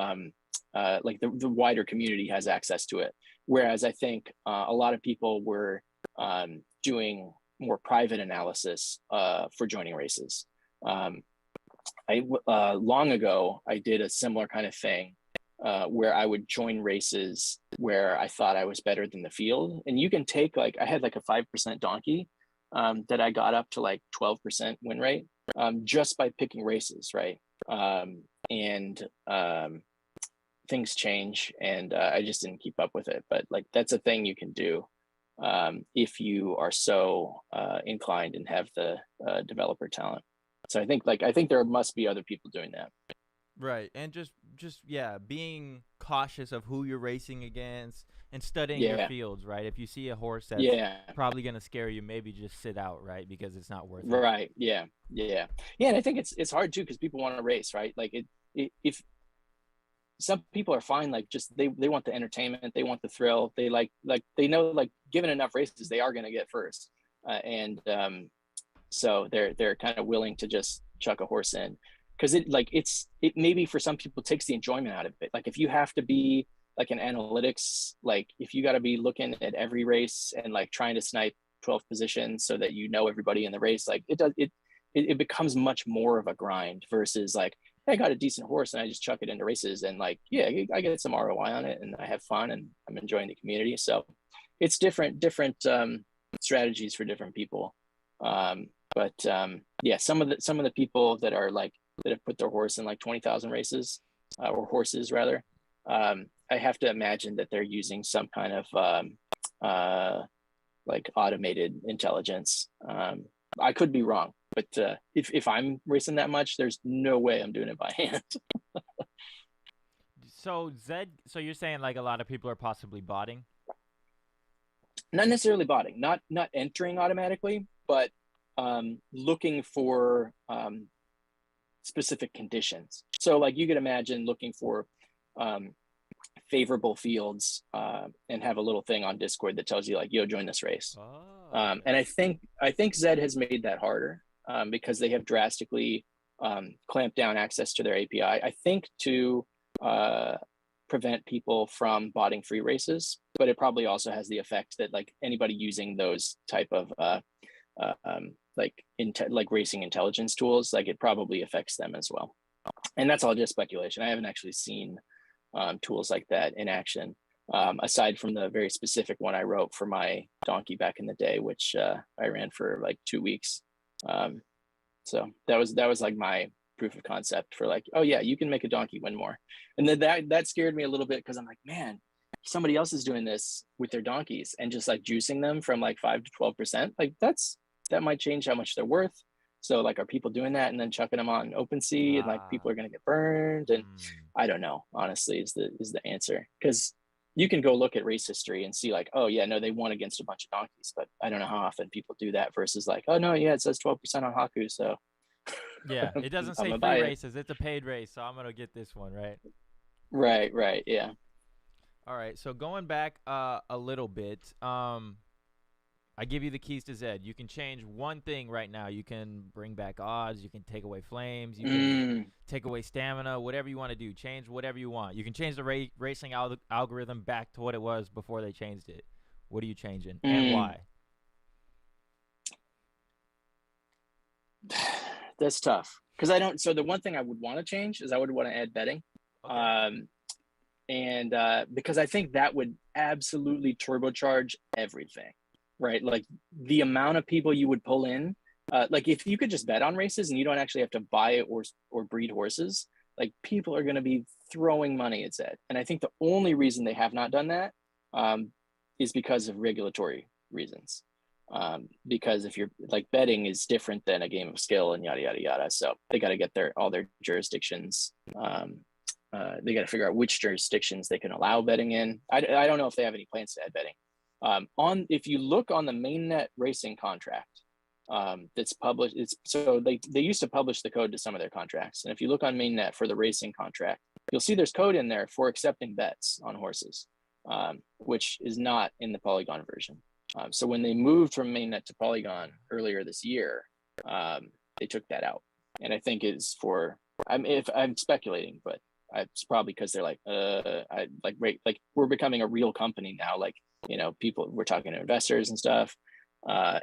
like the wider community has access to it. Whereas I think a lot of people were doing more private analysis for joining races. I long ago I did a similar kind of thing where I would join races where I thought I was better than the field, and you can take like I had like a 5% donkey that I got up to like 12% win rate just by picking races, right? And things change, and I just didn't keep up with it. But like that's a thing you can do if you are so inclined and have the developer talent. So I think there must be other people doing that. Right. And just yeah, being cautious of who you're racing against and studying your Yeah, fields, right? If you see a horse that's yeah, probably going to scare you, maybe just sit out, right? Because it's not worth it. right, yeah, yeah, yeah. And I think it's hard too because people want to race, right? Like if some people are fine, like just they want the entertainment, they want the thrill, they like they know like given enough races they are going to get first, and so they're kind of willing to just chuck a horse in because it maybe for some people takes the enjoyment out of it. Like if you have to be like an analytics, like if you got to be looking at every race and like trying to snipe 12 positions so that you know everybody in the race, like it becomes much more of a grind versus like, hey, I got a decent horse and I just chuck it into races and like, yeah, I get some ROI on it and I have fun and I'm enjoying the community. So it's different strategies for different people. But yeah, some of the people that are like that have put their horse in like 20,000 races or horses rather, I have to imagine that they're using some kind of like automated intelligence. I could be wrong, but if I'm racing that much, there's no way I'm doing it by hand. So Zed, so you're saying like a lot of people are possibly botting? Not necessarily botting, not entering automatically, but looking for specific conditions. So like you could imagine looking for favorable fields and have a little thing on Discord that tells you like, yo, join this race. Oh, okay. And I think Zed has made that harder because they have drastically clamped down access to their API. I think to prevent people from botting free races, but it probably also has the effect that like anybody using those type of like racing intelligence tools, like it probably affects them as well. And that's all just speculation. I haven't actually seen tools like that in action, aside from the very specific one I wrote for my donkey back in the day, which I ran for like 2 weeks. So that was like my proof of concept for like, oh yeah, you can make a donkey win more. And then that scared me a little bit because I'm like, man, somebody else is doing this with their donkeys and just like juicing them from like 5 to 12%. Like that might change how much they're worth. So like, are people doing that and then chucking them on OpenSea and like people Ah. are going to get burned? And I don't know, honestly, is the answer. Because you can go look at race history and see like, oh yeah, no, they won against a bunch of donkeys, but I don't know how often people do that versus like, oh no, yeah, it says 12% on Haku, so Yeah, it doesn't I'm say gonna free buy it. races. It's a paid race, so I'm gonna get this one, right? Right, yeah. All right. So going back a little bit, I give you the keys to Zed. You can change one thing right now. You can bring back odds. You can take away flames. You can Mm, take away stamina. Whatever you want to do, change whatever you want. You can change the racing algorithm back to what it was before they changed it. What are you changing and mm. why? That's tough because I don't. So the one thing I would want to change is I would want to add betting, Okay. um, and because I think that would absolutely turbocharge everything, right? Like the amount of people you would pull in, like if you could just bet on races and you don't actually have to buy or breed horses, like people are going to be throwing money at Zed. And I think the only reason they have not done that um, is because of regulatory reasons. Because if you're like betting is different than a game of skill and yada yada yada, so they got to get all their jurisdictions they got to figure out which jurisdictions they can allow betting in. I don't know if they have any plans to add betting. If you look on the mainnet racing contract, that's published, so they used to publish the code to some of their contracts, and if you look on mainnet for the racing contract, you'll see there's code in there for accepting bets on horses, which is not in the Polygon version. So when they moved from mainnet to Polygon earlier this year, they took that out, and I think it's for, if I'm speculating, but it's probably because they're like, we're becoming a real company now, like, you know, people, we're talking to investors and stuff.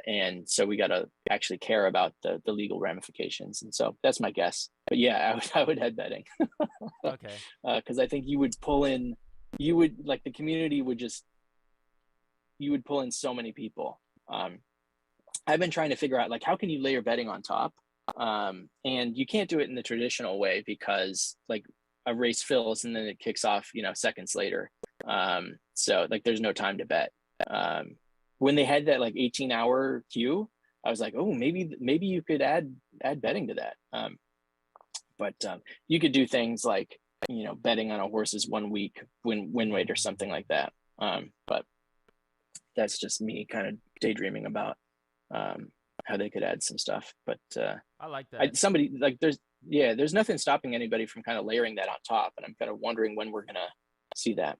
And so we got to actually care about the legal ramifications. And so that's my guess. But yeah, I would head betting. Okay. Because I think you would pull in, the community would just, you would pull in so many people. I've been trying to figure out, like, how can you layer betting on top? And you can't do it in the traditional way because, like, a race fills and then it kicks off, you know, seconds later. So like, there's no time to bet. When they had that like 18-hour queue, I was like, oh, maybe you could add betting to that. But you could do things like, you know, betting on a horse's 1 week win rate or something like that. But that's just me kind of daydreaming about how they could add some stuff. But I like that. There's nothing stopping anybody from kind of layering that on top, and I'm kind of wondering when we're gonna see that.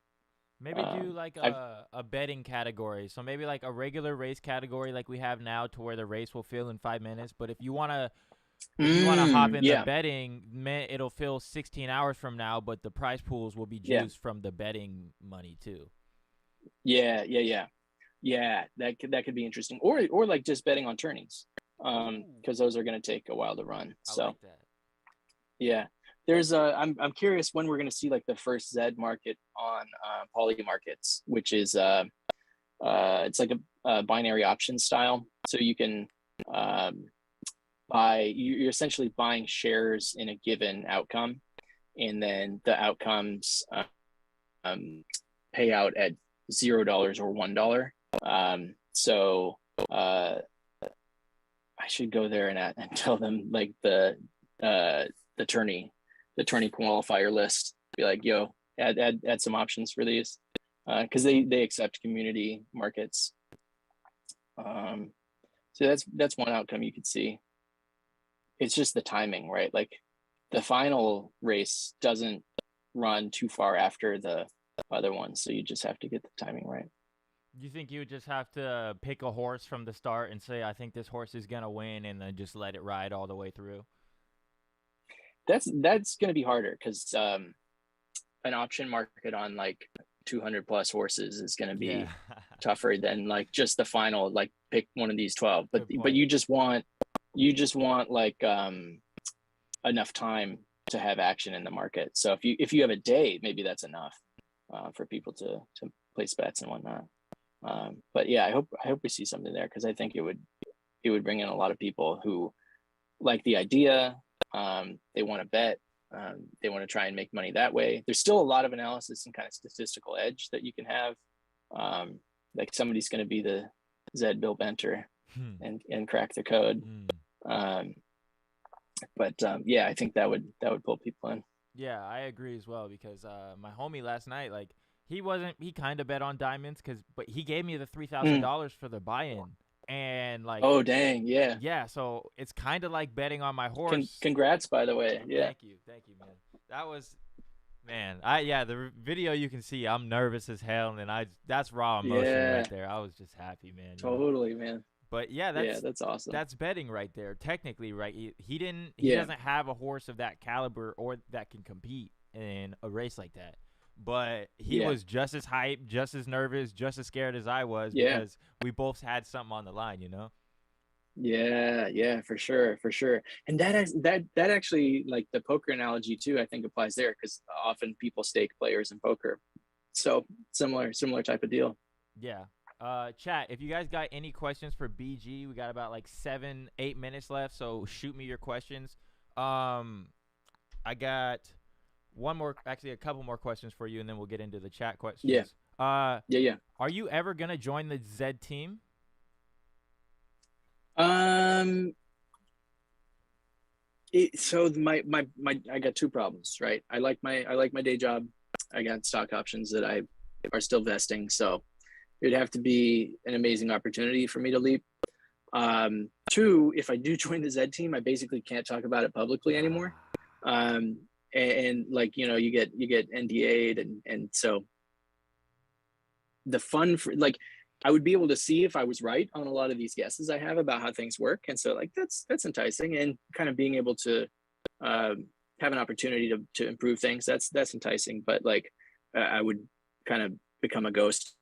Maybe do like a betting category. So maybe like a regular race category like we have now, to where the race will fill in 5 minutes. But if you wanna hop in the betting, it'll fill 16 hours from now, but the prize pools will be juiced from the betting money too. Yeah. That could be interesting. Or like just betting on turnings, because those are gonna take a while to run. So I like that. Yeah. There's I'm curious when we're going to see like the first Zed market on Poly markets, which is it's like a binary option style. So you can you're essentially buying shares in a given outcome, and then the outcomes pay out at $0 or $1. So I should go there and tell them, like, the tourney qualifier list, be like, yo, add some options for these, because they accept community markets. So that's one outcome you could see. It's just the timing, right? Like, the final race doesn't run too far after the other one, so you just have to get the timing right. You think you would just have to pick a horse from the start and say, I think this horse is gonna win, and then just let it ride all the way through? That's going to be harder, because an option market on like 200 plus horses is going to be tougher than like just the final, like, pick one of these 12. But you just want like enough time to have action in the market. So if you have a day, maybe that's enough for people to place bets and whatnot. But yeah, I hope we see something there, because I think it would bring in a lot of people who like the idea. They want to bet. They want to try and make money that way. There's still a lot of analysis and kind of statistical edge that you can have. Like, somebody's going to be the Zed Bill Benter and crack the code. But yeah, I think that would pull people in. Yeah, I agree as well, because my homie last night, like, he kind of bet on diamonds, but he gave me the $3,000 for the buy-in. And like, oh dang, yeah, so it's kind of like betting on my horse. Congrats, by the way. Yeah, thank you, man. That was, man, the video, you can see I'm nervous as hell, and that's raw emotion right there. I was just happy, man. Totally, man. But that's awesome. That's betting right there, technically, right? He doesn't have a horse of that caliber or that can compete in a race like that. But he was just as hyped, just as nervous, just as scared as I was, because we both had something on the line, you know? Yeah, for sure. And that actually, like, the poker analogy too, I think applies there, because often people stake players in poker. So similar type of deal. Yeah. Chat, if you guys got any questions for BG, we got about like 7-8 minutes left, so shoot me your questions. I got a couple more questions for you, and then we'll get into the chat questions. Yeah. Are you ever gonna join the Zed team? So my I got two problems, right? I like my day job. I got stock options that I are still vesting, so it would have to be an amazing opportunity for me to leap. Two, if I do join the Zed team, I basically can't talk about it publicly anymore. Um, and like you get NDA'd, and so the fun for like I would be able to see if I was right on a lot of these guesses I have about how things work, and so like that's enticing, and kind of being able to have an opportunity to improve things. That's enticing, but like I would kind of become a ghost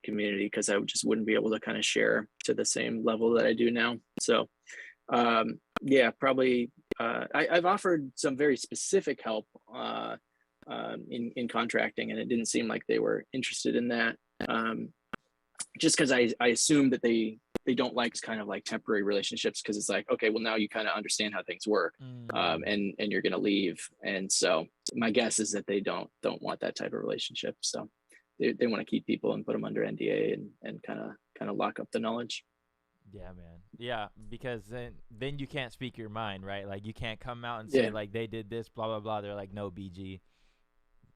community because I just wouldn't be able to kind of share to the same level that I do now. So yeah, probably I've offered some very specific help in contracting, and it didn't seem like they were interested in that. Just because I assume that they don't like kind of like temporary relationships, because it's like, okay, well now you kind of understand how things work, and you're gonna leave, and so my guess is that they don't want that type of relationship. So they want to keep people and put them under NDA and kind of lock up the knowledge. Yeah, man. Yeah, because then you can't speak your mind, right? Like you can't come out and say Yeah. like they did this, blah blah blah. They're like, no, BG,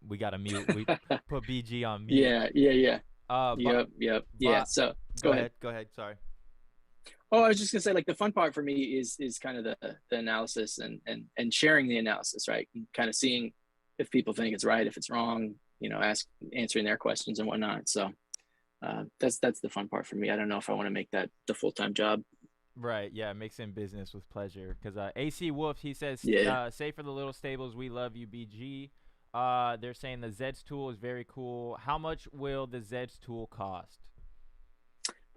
we gotta mute. We put BG on mute. Yeah. But Yeah. but So go go ahead. ahead, go ahead. Sorry. Oh, I was just gonna say, like, the fun part for me is kind of the analysis and sharing the analysis, right? And kind of seeing if people think it's right, if it's wrong, answering their questions and whatnot. So that's the fun part for me. I don't know if I want to make that the full-time job. Right, yeah, mixing business with pleasure. Because AC Wolf, he says, Yeah. say for the little stables, we love you, BG. They're saying the Zed's tool is very cool. How much will the Zed's tool cost?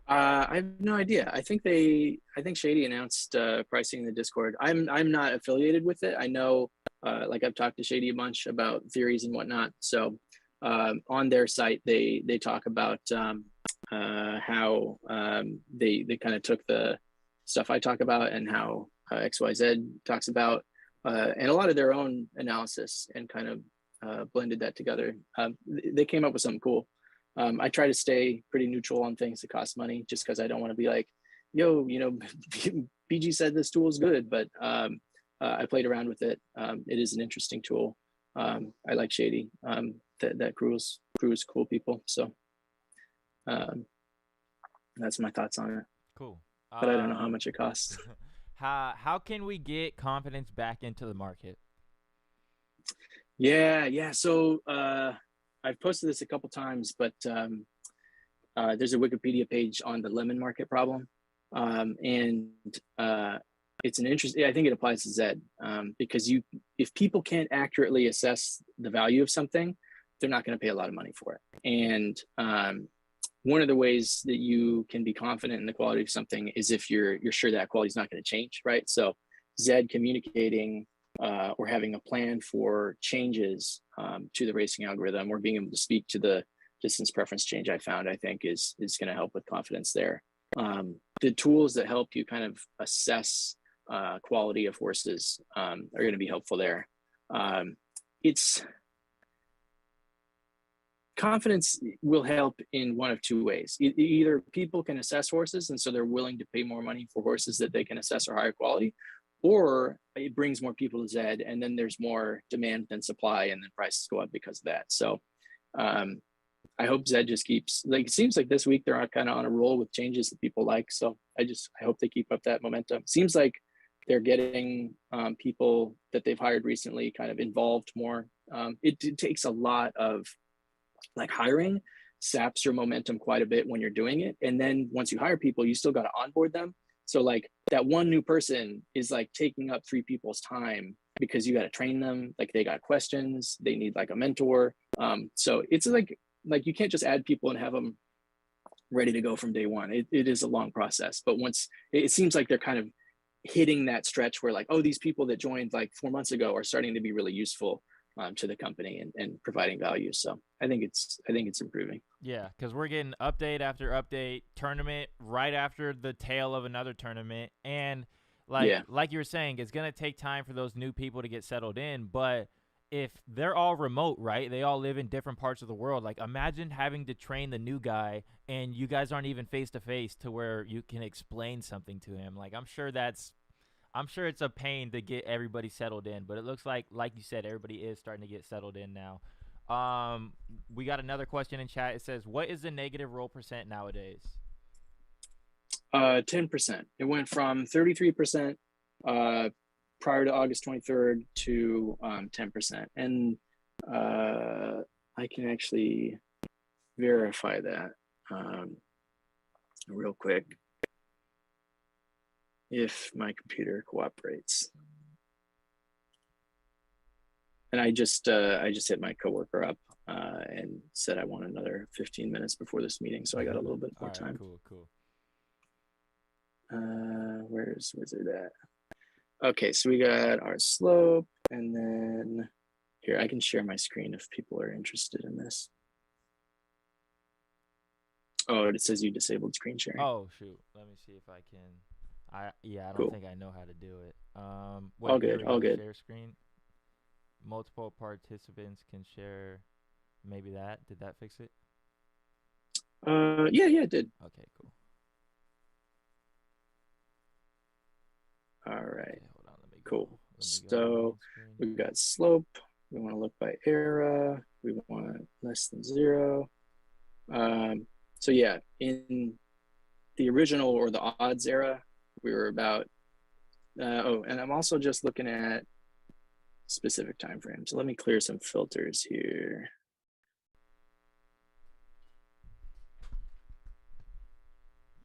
I have no idea. I think Shady announced pricing in the Discord. I'm not affiliated with it. I know, like I've talked to Shady a bunch about theories and whatnot. So on their site, they talk about how they kind of took the stuff I talk about and how XYZ talks about, and a lot of their own analysis, and kind of blended that together. They came up with something cool. I try to stay pretty neutral on things that cost money, just because I don't want to be like, yo, BG said this tool is good, but I played around with it. It is an interesting tool. I like Shady. That crew is cool people. So that's my thoughts on it. Cool. But I don't know how much it costs. How can we get confidence back into the market? Yeah. So I've posted this a couple times, but there's a Wikipedia page on the lemon market problem, and it's an interesting. I think it applies to Zed, because if people can't accurately assess the value of something, they're not going to pay a lot of money for it. And one of the ways that you can be confident in the quality of something is if you're sure that quality is not going to change, right? So Zed communicating or having a plan for changes to the racing algorithm, or being able to speak to the distance preference change, I found, I think is going to help with confidence there. The tools that help you kind of assess quality of horses are going to be helpful there. It's confidence will help in one of two ways. Either people can assess horses, and so they're willing to pay more money for horses that they can assess are higher quality, or it brings more people to Zed, and then there's more demand than supply, and then prices go up because of that. So I hope Zed just keeps, like, it seems like this week they're kind of on a roll with changes that people like. So I hope they keep up that momentum. Seems like they're getting people that they've hired recently kind of involved more. It takes a lot of like hiring saps your momentum quite a bit when you're doing it. And then once you hire people, you still got to onboard them. So like that one new person is like taking up 3 people's time, because you got to train them. Like they got questions, they need like a mentor. So it's like you can't just add people and have them ready to go from day one. It is a long process, but once it seems like they're kind of hitting that stretch where like, oh, these people that joined like 4 months ago are starting to be really useful to the company and providing value. So I think it's improving. Yeah, because we're getting update after update, tournament right after the tail of another tournament, and like you were saying, it's gonna take time for those new people to get settled in. But if they're all remote, right? They all live in different parts of the world. Like imagine having to train the new guy, and you guys aren't even face to face to where you can explain something to him. Like I'm sure that's I'm sure it's a pain to get everybody settled in, but it looks like you said, everybody is starting to get settled in now. We got another question in chat. It says, "What is the negative roll percent nowadays?" 10%. It went from 33% prior to August 23rd to 10%. And I can actually verify that real quick if my computer cooperates. And I just hit my coworker up and said I want another 15 minutes before this meeting, so I got a little bit more time. Cool. Where's Wizard at? Okay, so we got our slope, and then here, I can share my screen if people are interested in this. Oh, it says you disabled screen sharing. Oh shoot, let me see if I can. I don't Cool. think I know how to do it. All good. Share screen. Multiple participants can share. Maybe that. Did that fix it? Yeah, it did. Okay, cool. All right. Okay, hold on, let me cool. Go so we've got slope. We want to look by era. We want less than 0. So yeah, in the original or the odds era, we were about. And I'm also just looking at specific time frames. So let me clear some filters here.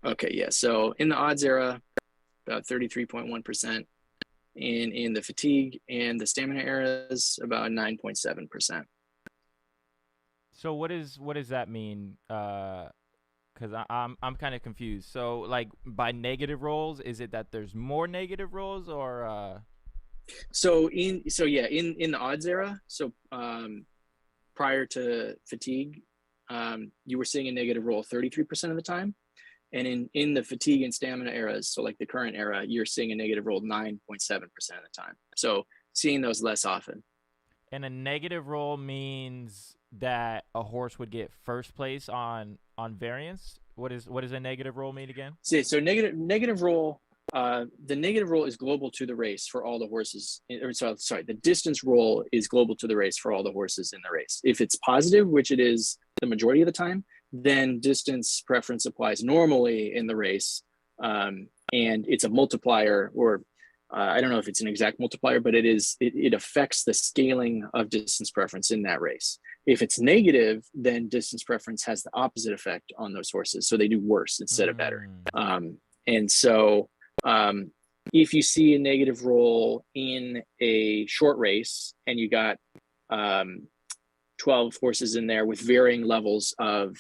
Okay, yeah. So in the odds era, about 33.1%. And in the fatigue and the stamina eras, about 9.7%. So what does that mean? Because I'm kind of confused. So like by negative rolls, is it that there's more negative rolls or? So in the odds era, so prior to fatigue, you were seeing a negative roll 33% of the time. And in the fatigue and stamina eras, so like the current era, you're seeing a negative roll 9.7% of the time. So seeing those less often. And a negative roll means that a horse would get first place on variance. What does a negative roll mean again? So negative roll. The negative roll is global to the race for all the horses. The distance roll is global to the race for all the horses in the race. If it's positive, which it is the majority of the time, then distance preference applies normally in the race. And it's a multiplier, or I don't know if it's an exact multiplier, but it affects the scaling of distance preference in that race. If it's negative, then distance preference has the opposite effect on those horses. So they do worse instead of better. And so if you see a negative roll in a short race and you got 12 horses in there with varying levels of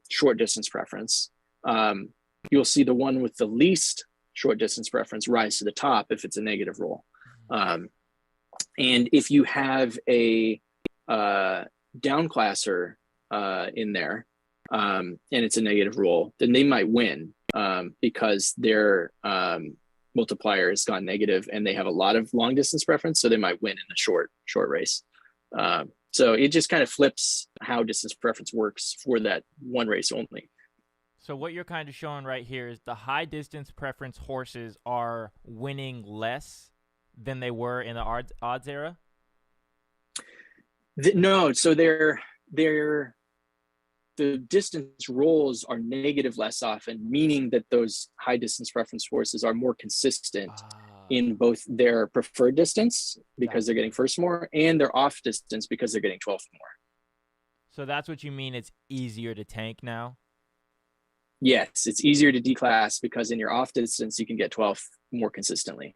short distance preference, you'll see the one with the least short distance preference rise to the top if it's a negative roll. And if you have a downclasser in there and it's a negative roll, then they might win because their multiplier has gone negative and they have a lot of long distance preference, so they might win in a short race. So it just kind of flips how distance preference works for that one race only. So what you're kind of showing right here is the high distance preference horses are winning less than they were in the odds era? No, so the distance rolls are negative less often, meaning that those high distance preference horses are more consistent in both their preferred distance because they're getting first more and their off distance because they're getting 12th more. So that's what you mean it's easier to tank now? Yes, it's easier to declass because in your off distance you can get 12th more consistently.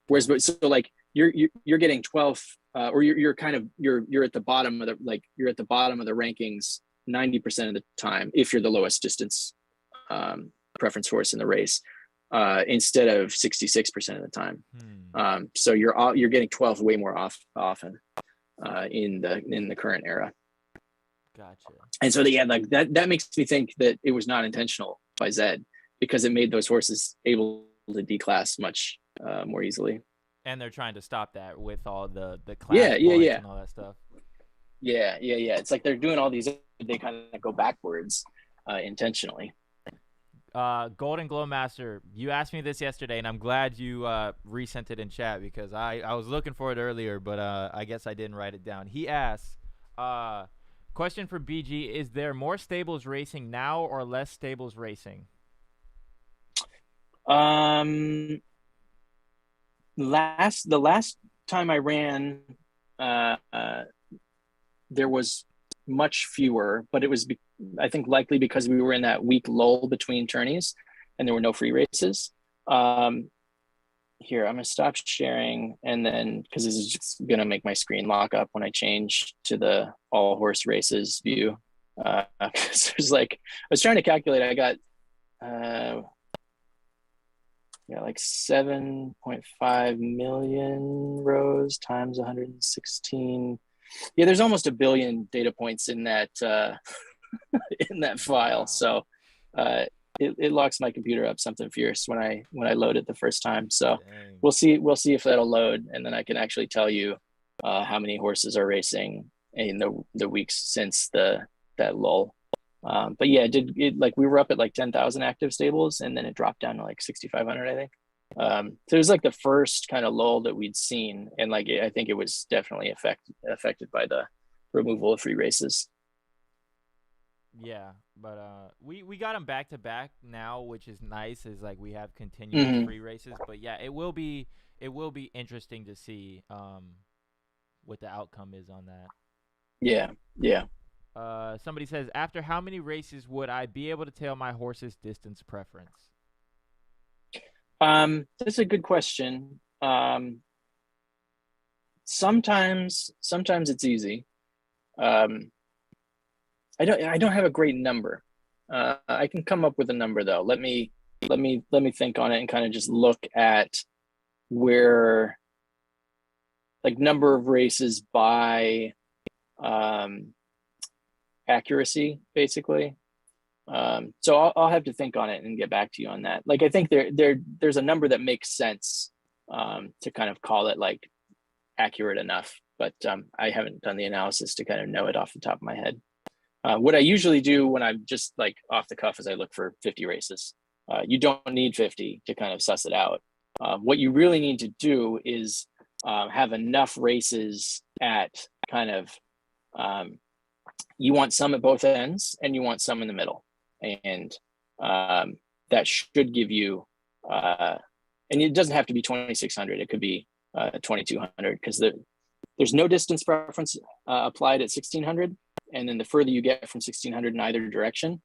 Whereas, so like you're getting 12th, or you're at the bottom of the rankings 90% of the time if you're the lowest distance preference horse in the race, instead of 66% of the time. So you're getting 12 way more often in the current era. Gotcha. And so like that makes me think that it was not intentional by Zed, because it made those horses able to declass much more easily. And they're trying to stop that with all the class points and all that stuff. Yeah. It's like they're doing all these, they kind of go backwards intentionally. Golden Glow Master, you asked me this yesterday, and I'm glad you resent it in chat because I was looking for it earlier, but I guess I didn't write it down. He asks, question for BG: is there more stables racing now or less stables racing? The last time I ran, uh, uh, there was much fewer, but it was I think likely because we were in that week lull between tourneys, and there were no free races. Here, I'm gonna stop sharing, and then because this is just gonna make my screen lock up when I change to the all horse races view. There's like I was trying to calculate. I got like 7.5 million rows times 116. Yeah, there's almost a billion data points in that in that file. Wow. So it locks my computer up something fierce when I load it the first time. So Dang. we'll see if that'll load, and then I can actually tell you how many horses are racing in the weeks since that lull. But yeah, it like we were up at like 10,000 active stables, and then it dropped down to like 6,500, I think. So it was like the first kind of lull that we'd seen, and like I think it was definitely affected by the removal of free races. Yeah, but we got them back to back now, which is nice. Is like we have continuous Mm-hmm. free races, but yeah, it will be interesting to see what the outcome is on that. Yeah, yeah. Somebody says, after how many races would I be able to tell my horse's distance preference? That's a good question. Sometimes it's easy. Um, I don't have a great number. I can come up with a number though. Let me think on it and kind of just look at where like number of races by um, accuracy, basically. So I'll have to think on it and get back to you on that. Like I think there's a number that makes sense to kind of call it like accurate enough, but I haven't done the analysis to kind of know it off the top of my head. What I usually do when I'm just like off the cuff is I look for 50 races. You don't need 50 to kind of suss it out. What you really need to do is have enough races at kind of you want some at both ends and you want some in the middle, and that should give you and it doesn't have to be 2600, it could be 2200 because there's no distance preference applied at 1600, and then the further you get from 1600 in either direction,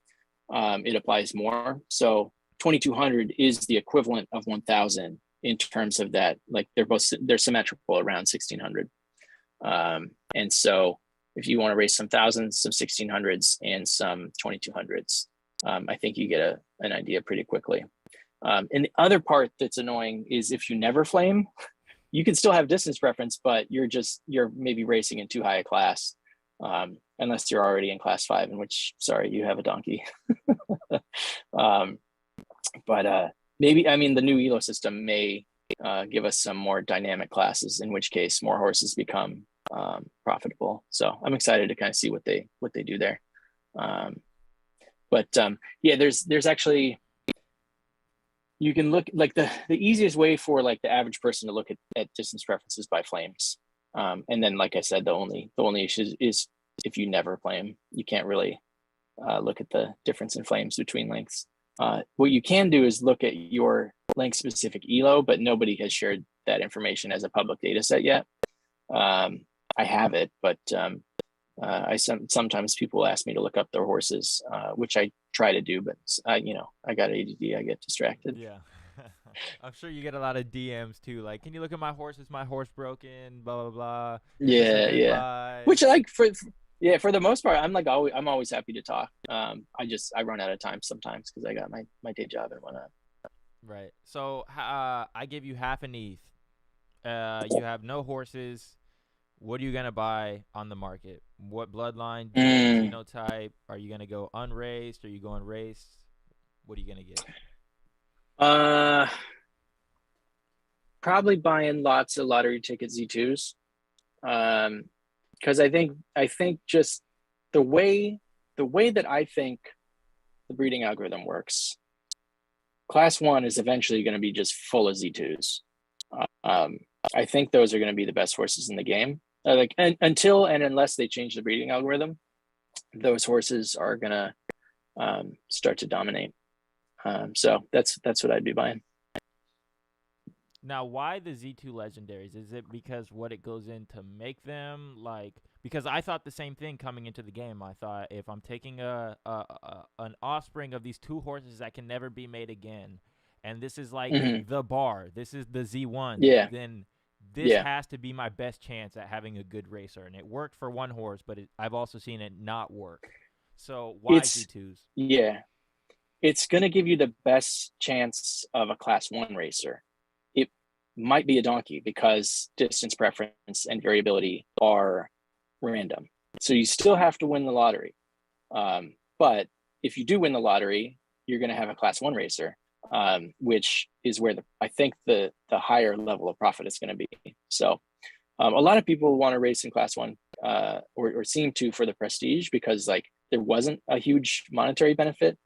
it applies more. So 2200 is the equivalent of 1000 in terms of that, like they're symmetrical around 1600. And so if you want to race some thousands, some 1600s, and some 2200s, I think you get an idea pretty quickly. And the other part that's annoying is if you never flame, you can still have distance preference, but you're maybe racing in too high a class, unless you're already in class 5, in which, sorry, you have a donkey. But maybe, I mean, the new ELO system may give us some more dynamic classes, in which case more horses become profitable. So I'm excited to kind of see what they do there. But yeah, there's actually, you can look like the easiest way for like the average person to look at distance preferences by flames. And then, like I said, the only issue is if you never flame, you can't really look at the difference in flames between lengths. What you can do is look at your length specific ELO, but nobody has shared that information as a public data set yet. I have it, but sometimes people ask me to look up their horses, which I try to do, but I got ADD, I get distracted. Yeah. I'm sure you get a lot of DMs too. Like, can you look at my horse? Is my horse broken? Blah blah blah. Is this a good buy? Which like for the most part, I'm always happy to talk. I run out of time sometimes because I got my day job and whatnot. Right. So I give you half an ETH. You have no horses. What are you gonna buy on the market? What bloodline, genotype? Are you gonna go unraced? Are you going raced? What are you gonna get? Probably buying lots of lottery ticket Z2s. Because I think just the way that I think the breeding algorithm works Class 1 is eventually going to be just full of Z2s. Um, I think those are going to be the best horses in the game. Until and unless they change the breeding algorithm, those horses are going to start to dominate. So that's what I'd be buying. Now, why the Z2 legendaries? Is it because what it goes in to make them? Like, because I thought the same thing coming into the game. I thought if I'm taking an offspring of these two horses that can never be made again, and this is like the bar, this is the Z1, then this has to be my best chance at having a good racer. And it worked for one horse, but I've also seen it not work. So why Z2s? Yeah, it's going to give you the best chance of a Class 1 racer. It might be a donkey because distance preference and variability are random. So you still have to win the lottery. But if you do win the lottery, you're going to have a Class 1 racer, which is where I think the higher level of profit is going to be. So a lot of people want to race in Class 1 or seem to for the prestige because like there wasn't a huge monetary benefit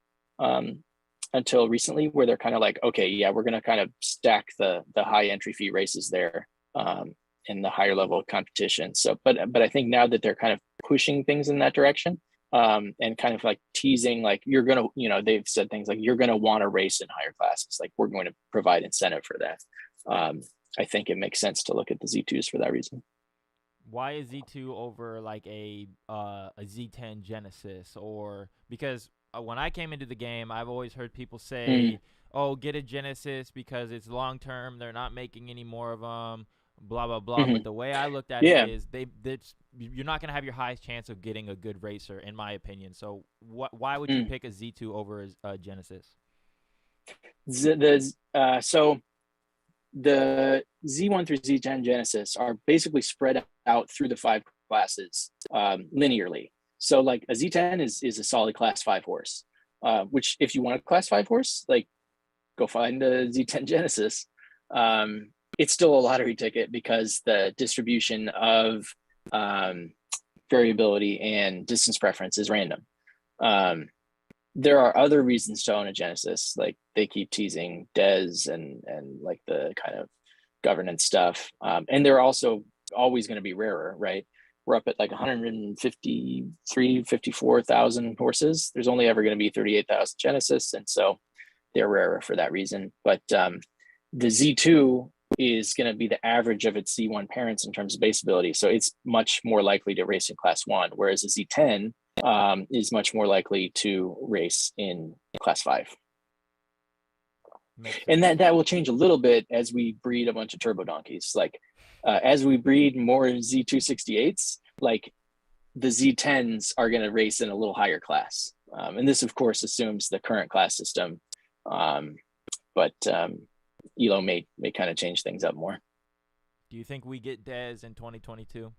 until recently, where they're kind of like, okay, yeah, we're going to kind of stack the high entry fee races there in the higher level of competition. So, but I think now that they're kind of pushing things in that direction and kind of like teasing, like you're going to, you know, they've said things like you're going to want to race in higher classes. Like we're going to provide incentive for that. I think it makes sense to look at the Z2s for that reason. Why is Z2 over like a Z10 Genesis? Or because when I came into the game, I've always heard people say, "Oh, get a Genesis because it's long term. They're not making any more of them." Blah blah blah. But the way I looked at it is, you're not going to have your highest chance of getting a good racer, in my opinion. So why would you pick a Z2 over a Genesis? So the Z1 through Z10 Genesis are basically spread out through the 5 classes linearly. So like a Z10 is a solid Class 5 horse, which if you want a Class 5 horse, like go find a Z10 Genesis. It's still a lottery ticket because the distribution of variability and distance preference is random. There are other reasons to own a Genesis, like they keep teasing Dez and like the kind of governance stuff. And they're also always going to be rarer, right? We're up at like 54,000 horses. There's only ever going to be 38,000 Genesis. And so they're rarer for that reason. But the Z2 is going to be the average of its Z1 parents in terms of base ability. So it's much more likely to race in Class 1, whereas a Z10 is much more likely to race in Class 5. And that will change a little bit as we breed a bunch of turbo donkeys. Like as we breed more Z268s, like the Z10s are going to race in a little higher class. And this, of course, assumes the current class system. But Elo may kind of change things up more. Do you think we get Dez in 2022?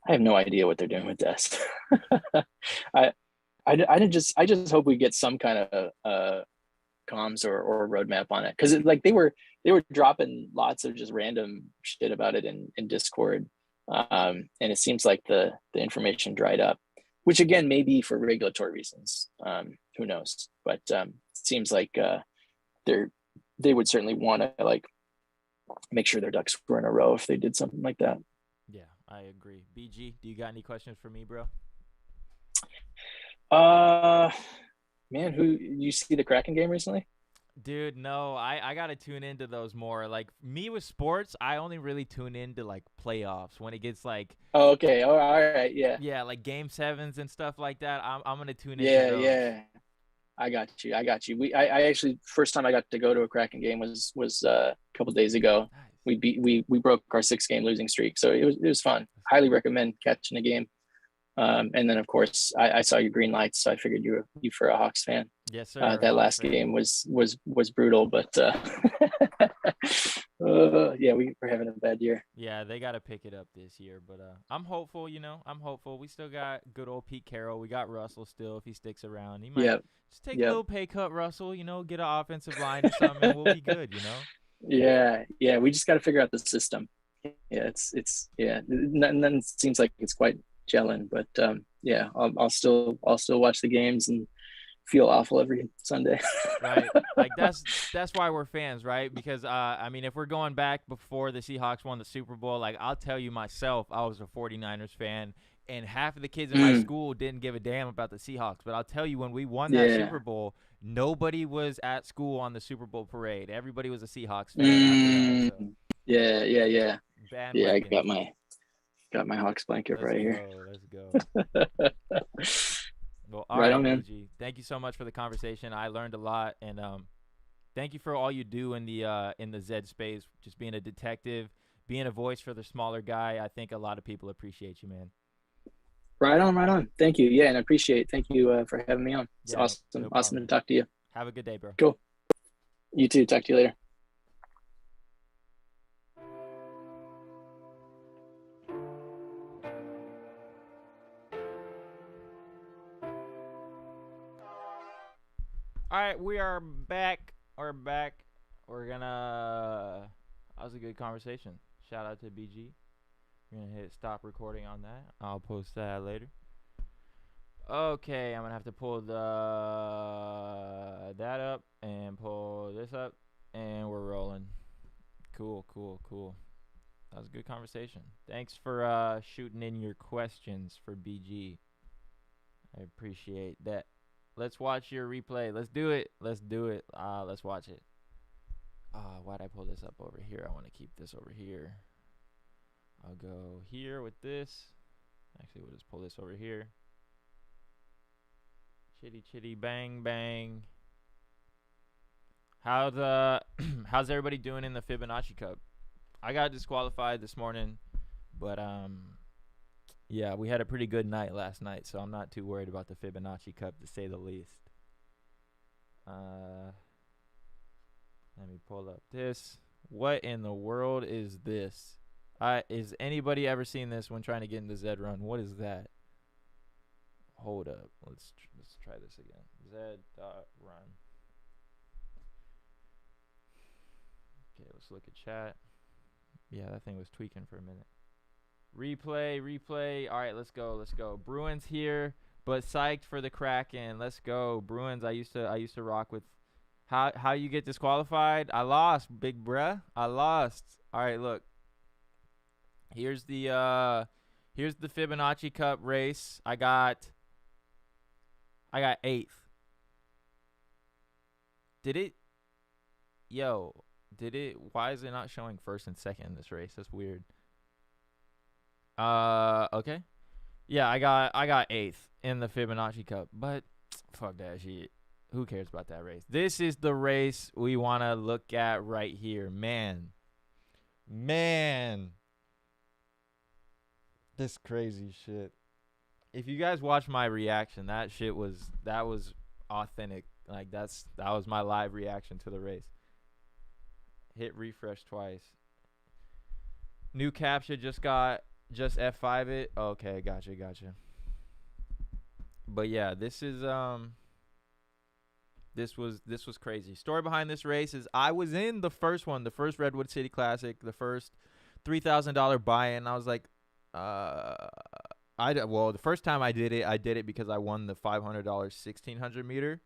I have no idea what they're doing with Dez. I just hope we get some kind of comms or roadmap on it, because like they were dropping lots of just random shit about it in Discord, and it seems like the information dried up, which again may be for regulatory reasons. Who knows? But it seems like they would certainly want to like make sure their ducks were in a row if they did something like that. Yeah, I agree. BG, do you got any questions for me, bro? Man, who you see the Kraken game recently? Dude, no, I gotta tune into those more. Like me with sports, I only really tune into like playoffs when it gets like. Oh, okay. Oh, all right. Yeah. Yeah, like game 7s and stuff like that. I'm gonna tune into those. Yeah. I got you. I actually first time I got to go to a Kraken game was a couple days ago. Nice. We broke our 6-game losing streak, so it was fun. Highly recommend catching a game. And then of course I saw your green lights, so I figured you for a Hawks fan. Yes, sir. That last game was brutal, but yeah, we're having a bad year. Yeah, they got to pick it up this year, but I'm hopeful. I'm hopeful. We still got good old Pete Carroll. We got Russell still if he sticks around. He might just take a little pay cut, Russell. Get an offensive line or something, and we'll be good. Yeah. We just got to figure out the system. Yeah, none seems like it's quite gelling, but yeah, I'll still watch the games and feel awful every Sunday. Right. Like that's why we're fans, right? Because I mean, if we're going back before the Seahawks won the Super Bowl, like I'll tell you myself, I was a 49ers fan, and half of the kids in my Mm, school didn't give a damn about the Seahawks. But I'll tell you, when we won that yeah. Super Bowl, nobody was at school on the Super Bowl parade. Everybody was a Seahawks fan after that. So Mm, yeah, yeah, yeah. Yeah, I bandwagons. got my Hawks blanket Let's right here. go. Let's go. Well, all Right on, right, man. BG. Thank you so much for the conversation. I learned a lot, and thank you for all you do in the Zed space. Just being a detective, being a voice for the smaller guy. I think a lot of people appreciate you, man. Right on, right on. Thank you. Yeah, and I appreciate. Thank you for having me on. It's Yeah, awesome. no Awesome problem, to man. talk to you. Have a good day, bro. Cool. You too. Talk to you later. All right, we are back. We're back. We're gonna. That was a good conversation. Shout out to BG. We're gonna hit stop recording on that. I'll post that later. Okay, I'm gonna have to pull that up and pull this up, and we're rolling. Cool. That was a good conversation. Thanks for shooting in your questions for BG. I appreciate that. Let's watch your replay. Let's do it. Let's watch it. Why'd I pull this up over here? I want to keep this over here. I'll go here with this. Actually, we'll just pull this over here. Chitty bang bang. How's everybody doing in the Fibonacci Cup? I got disqualified this morning, but yeah, we had a pretty good night last night, so I'm not too worried about the Fibonacci Cup, to say the least. Let me pull up this. What in the world is this? Is anybody ever seen this when trying to get into Zed Run? What is that? Hold up. Let's try this again. Zed.run. Okay, let's look at chat. Yeah, that thing was tweaking for a minute. Replay. All right, let's go. Bruins here, but psyched for the Kraken. Let's go. Bruins, I used to rock with. How you get disqualified? I lost, big bruh. I lost. All right, look. Here's the Fibonacci Cup race. I got 8th. Did it? Why is it not showing first and second in this race? That's weird. Okay. Yeah, I got 8th in the Fibonacci Cup, but fuck that shit. Who cares about that race? This is the race we want to look at right here. Man. This crazy shit. If you guys watch my reaction, that was authentic. Like that was my live reaction to the race. Hit refresh twice. New captcha just F5 it. Okay, gotcha. But yeah, this was crazy. Story behind this race is I was in the first one, the first Redwood City Classic, the first $3,000 buy-in. I was like, the first time I did it because I won the $500 1600 meter.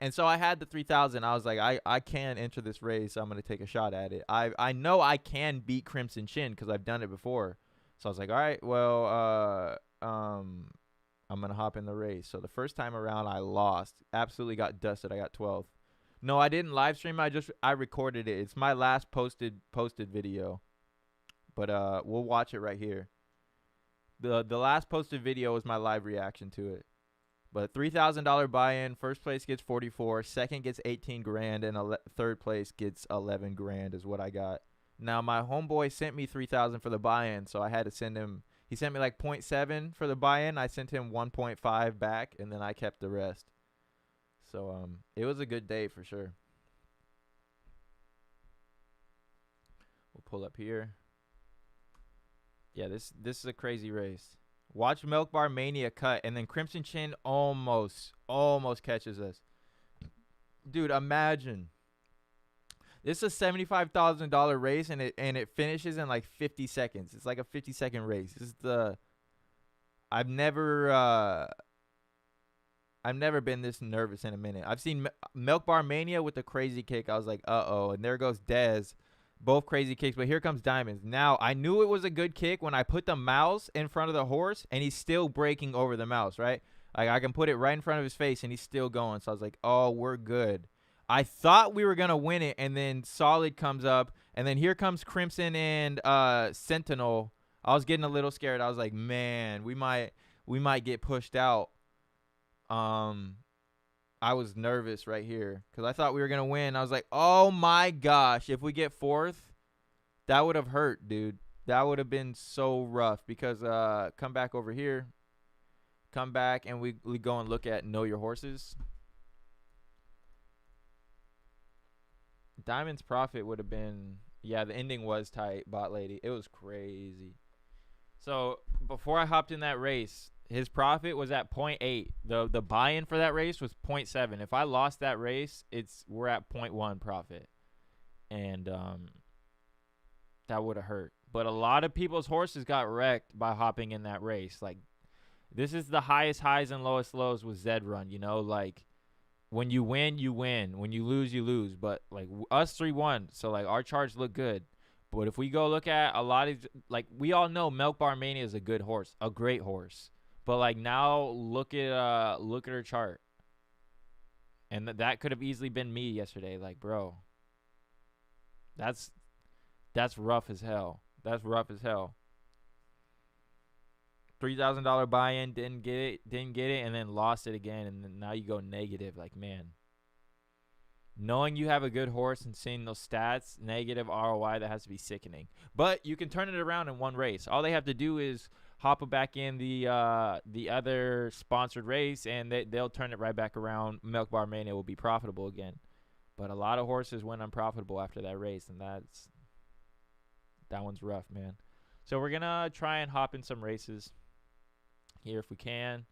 And so I had the 3,000. I was like, I can enter this race. I'm going to take a shot at it. I know I can beat Crimson Chin because I've done it before. So I was like, all right, well, I'm going to hop in the race. So the first time around, I lost. Absolutely got dusted. I got 12th. No, I didn't live stream. I recorded it. It's my last posted video. But we'll watch it right here. The last posted video was my live reaction to it. But $3,000 buy-in, first place gets 44, second gets 18 grand, and third place gets 11 grand is what I got. Now my homeboy sent me 3,000 for the buy-in, so I had to send him. He sent me like 0.7 for the buy-in. I sent him 1.5 back, and then I kept the rest. So it was a good day for sure. We'll pull up here. Yeah, this is a crazy race. Watch Milk Bar Mania cut, and then Crimson Chin almost catches us. Dude, imagine. This is a $75,000 race, and it finishes in like 50 seconds. It's like a 50-second race. This is I've never I've never been this nervous in a minute. I've seen Milk Bar Mania with the crazy kick. I was like, uh-oh. And there goes Dez. Both crazy kicks. But here comes Diamonds. Now, I knew it was a good kick when I put the mouse in front of the horse, and he's still breaking over the mouse, right? Like, I can put it right in front of his face, and he's still going. So I was like, oh, we're good. I thought we were going to win it, and then Solid comes up, and then here comes Crimson and Sentinel. I was getting a little scared. I was like, man, we might get pushed out. I was nervous right here because I thought we were gonna win. I was like, oh my gosh, if we get fourth, that would have hurt, dude. That would have been so rough because come back over here, come back and we go and look at Know Your Horses. Diamond's profit would have been, yeah, the ending was tight, Bot Lady. It was crazy. So before I hopped in that race, his profit was at 0.8. The buy-in for that race was 0.7. If I lost that race, we're at 0.1 profit. And that would have hurt. But a lot of people's horses got wrecked by hopping in that race. Like, this is the highest highs and lowest lows with Zed Run, you know? Like, when you win, you win. When you lose, you lose. But, like, us 3 won. So, like, our charts look good. But if we go look at a lot of, like, we all know Milk Bar Mania is a good horse, a great horse. But, like, now look at her chart. And that could have easily been me yesterday. Like, bro, that's rough as hell. That's rough as hell. $3,000 buy-in, didn't get it, and then lost it again, and then now you go negative. Like, man. Knowing you have a good horse and seeing those stats, negative ROI, that has to be sickening. But you can turn it around in one race. All they have to do is hop back in the other sponsored race, and they'll turn it right back around. Milk Bar Mania will be profitable again. But a lot of horses went unprofitable after that race, and that one's rough, man. So we're going to try and hop in some races here if we can.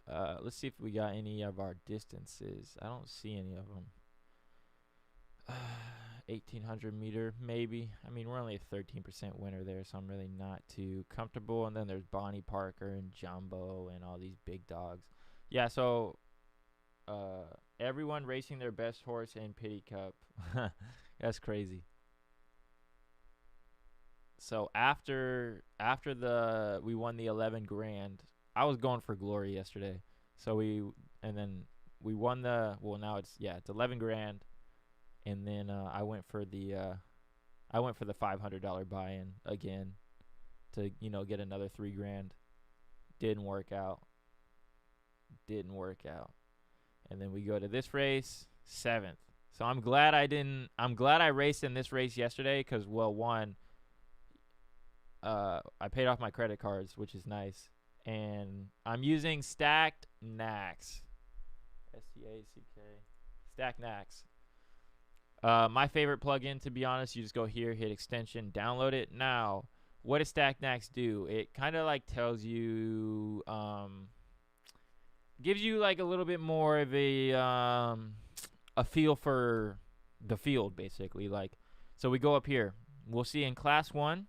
Let's see if we got any of our distances. I don't see any of them. 1,800 meter, maybe. I mean, we're only a 13% winner there, so I'm really not too comfortable. And then there's Bonnie Parker and Jumbo and all these big dogs. Yeah, so everyone racing their best horse in Pity Cup. That's crazy. So after we won the 11 grand, I was going for glory yesterday. So then we won now it's 11 grand. And then I went for the $500 buy-in again to, you know, get another 3 grand. Didn't work out. And then we go to this race, 7th. So I'm glad I raced in this race yesterday because, well, one, I paid off my credit cards, which is nice. And I'm using Stacked Nax. S-T-A-C-K. Stacked Nax. My favorite plugin, to be honest, you just go here, hit extension, download it. Now, what does StackNax do? It kind of like tells you, gives you like a little bit more of a feel for the field, basically. Like, so we go up here. We'll see in Class 1.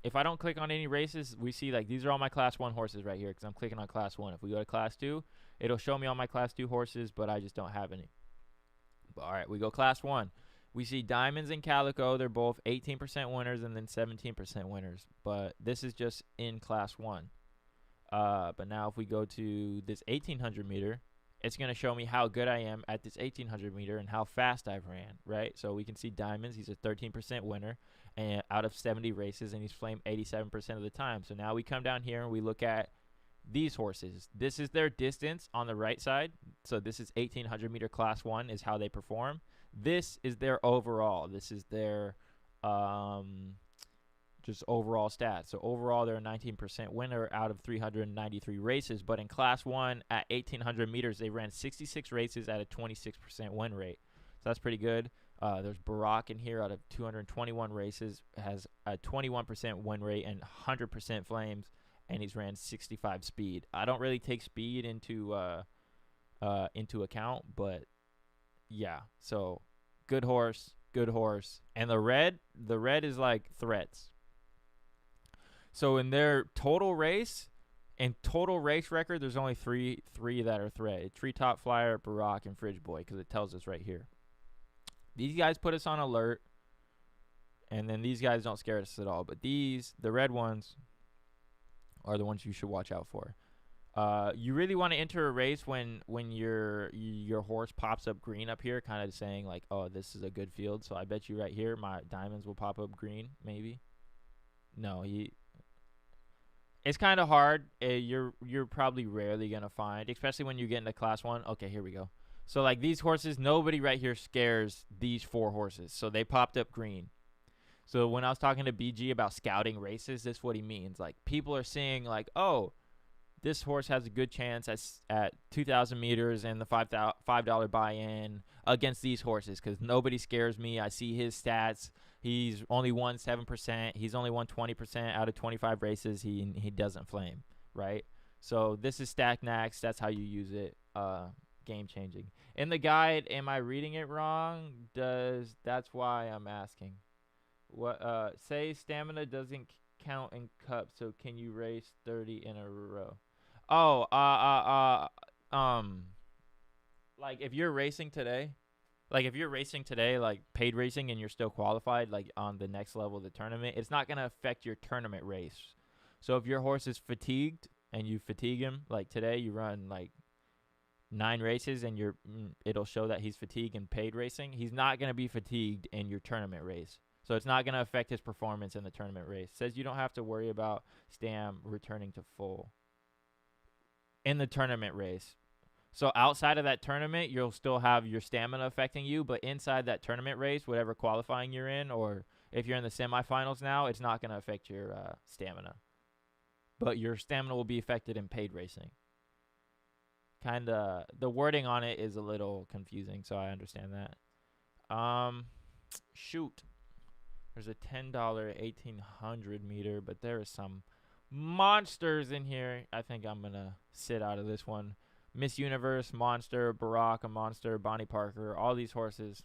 If I don't click on any races, we see like these are all my Class 1 horses right here because I'm clicking on Class 1. If we go to Class 2, it'll show me all my Class 2 horses, but I just don't have any. But, all right, we go Class 1. We see Diamonds and Calico. They're both 18% winners and then 17% winners. But this is just in Class 1. But now if we go to this 1,800 meter, it's going to show me how good I am at this 1,800 meter and how fast I've ran, right? So we can see Diamonds. He's a 13% winner and out of 70 races, and he's flamed 87% of the time. So now we come down here and we look at these horses. This is their distance on the right side. So this is 1,800 meter Class 1 is how they perform. This is their overall. This is their just overall stats. So overall, they're a 19% winner out of 393 races. But in Class 1 at 1,800 meters, they ran 66 races at a 26% win rate. So that's pretty good. There's Barack in here out of 221 races, has a 21% win rate and 100% flames, and he's ran 65 speed. I don't really take speed into account, but yeah. So good horse. And the red is like threats. So in their total race, In total race record, there's only three that are threaded: Treetop Flyer, Barack, and Fridge Boy, because it tells us right here. These guys put us on alert, and then these guys don't scare us at all. But these, the red ones, are the ones you should watch out for. You really want to enter a race when your horse pops up green up here, kind of saying like, oh, this is a good field. So I bet you right here, my diamonds will pop up green, maybe. No, it's kind of hard. You're probably rarely gonna find, especially when you get into class 1. Okay, here we go. So like these horses, nobody right here scares these 4 horses. So they popped up green. So when I was talking to BG about scouting races, this is what he means. Like people are seeing like, oh, this horse has a good chance at 2,000 meters and the $5 buy-in against these horses because nobody scares me. I see his stats. He's only won 7%. He's only won 20% out of 25 races. He doesn't flame, right? So this is Stack Nax. That's how you use it. Game changing. In the guide, am I reading it wrong? That's why I'm asking. What say stamina doesn't count in cups, so can you race 30 in a row? Oh, like if you're racing today, like paid racing and you're still qualified, like on the next level of the tournament, it's not going to affect your tournament race. So if your horse is fatigued and you fatigue him, like today you run like 9 races and it'll show that he's fatigued in paid racing, he's not going to be fatigued in your tournament race. So it's not going to affect his performance in the tournament race. It says you don't have to worry about Stam returning to full in the tournament race. So outside of that tournament, you'll still have your stamina affecting you, but inside that tournament race, whatever qualifying you're in, or if you're in the semifinals now, it's not going to affect your stamina. But your stamina will be affected in paid racing. Kind of, the wording on it is a little confusing, so I understand that. Shoot. There's a $10 1,800 meter, but there is some monsters in here. I think I'm going to sit out of this one. Miss Universe, monster. Barack, a monster. Bonnie Parker, all these horses.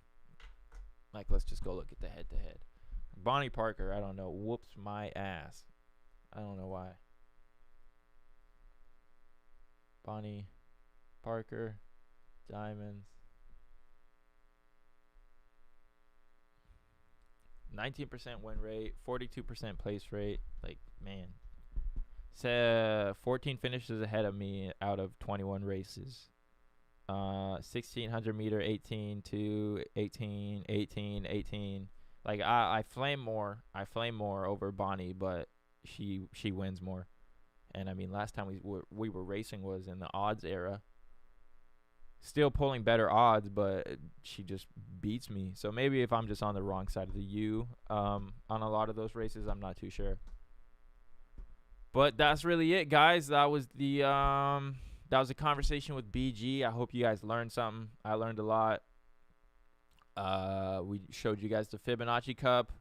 Like, let's just go look at the head-to-head. Bonnie Parker, I don't know, whoops my ass. I don't know why. Bonnie Parker, diamonds. 19% win rate, 42% place rate. Like, man. 14 finishes ahead of me out of 21 races. 1,600 meter, 18 to 18, 18, 18. Like, I flame more. I flame more over Bonnie, but she wins more. And, I mean, last time we were racing was in the odds era. Still pulling better odds, but she just beats me. So maybe if I'm just on the wrong side of the U on a lot of those races, I'm not too sure. But that's really it, guys. That was a conversation with BG. I hope you guys learned something. I learned a lot. We showed you guys the Fibonacci Cup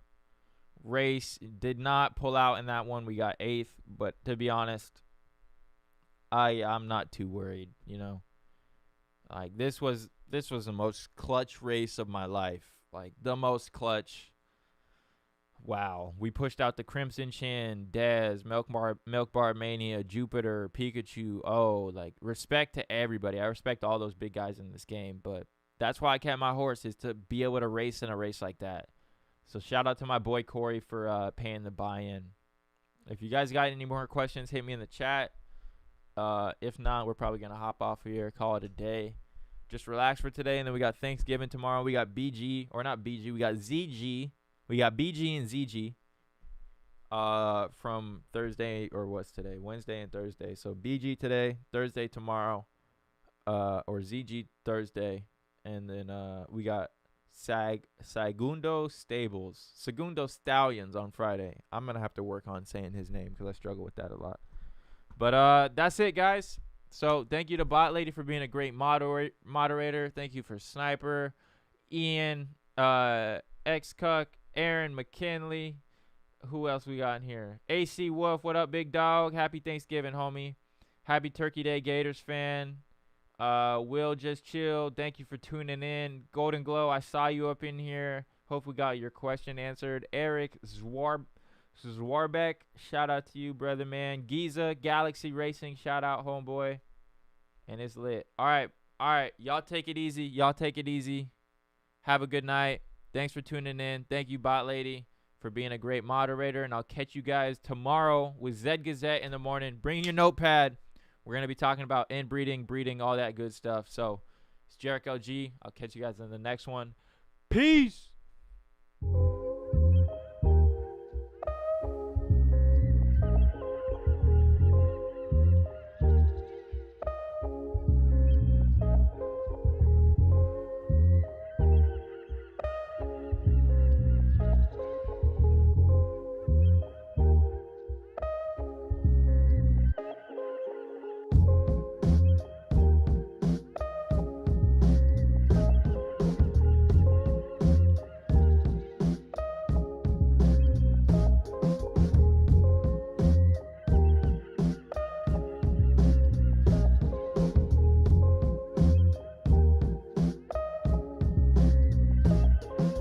race. Did not pull out in that one. We got 8th, but to be honest, I'm not too worried, you know. Like this was the most clutch race of my life. Like the most clutch. Wow. We pushed out the Crimson Chin, Dez, Milk Bar Mania, Jupiter, Pikachu. Oh, like respect to everybody. I respect all those big guys in this game, but that's why I kept my horse, is to be able to race in a race like that. So shout out to my boy Corey for paying the buy-in. If you guys got any more questions, hit me in the chat. If not, we're probably going to hop off here, call it a day. Just relax for today, and then we got Thanksgiving tomorrow. We got BG, or not BG, we got ZG. We got BG and ZG from Thursday, or what's today? Wednesday and Thursday. So BG today, Thursday tomorrow, or ZG Thursday. And then we got Segundo Stallions on Friday. I'm going to have to work on saying his name because I struggle with that a lot. But that's it, guys. So thank you to Bot Lady for being a great moderator. Thank you for Sniper, Ian, X-Cuck, Aaron McKinley. Who else we got in here? AC Wolf, what up, big dog? Happy Thanksgiving, homie. Happy Turkey Day, Gators fan. Will Just Chill, thank you for tuning in. Golden Glow, I saw you up in here. Hope we got your question answered. Eric This is Warbeck. Shout out to you, brother, man. Giza, Galaxy Racing. Shout out, homeboy. And it's lit. All right. All right. Y'all take it easy. Y'all take it easy. Have a good night. Thanks for tuning in. Thank you, Bot Lady, for being a great moderator. And I'll catch you guys tomorrow with Zed Gazette in the morning. Bring your notepad. We're going to be talking about inbreeding, breeding, all that good stuff. So it's Jarek LG. I'll catch you guys in the next one. Peace.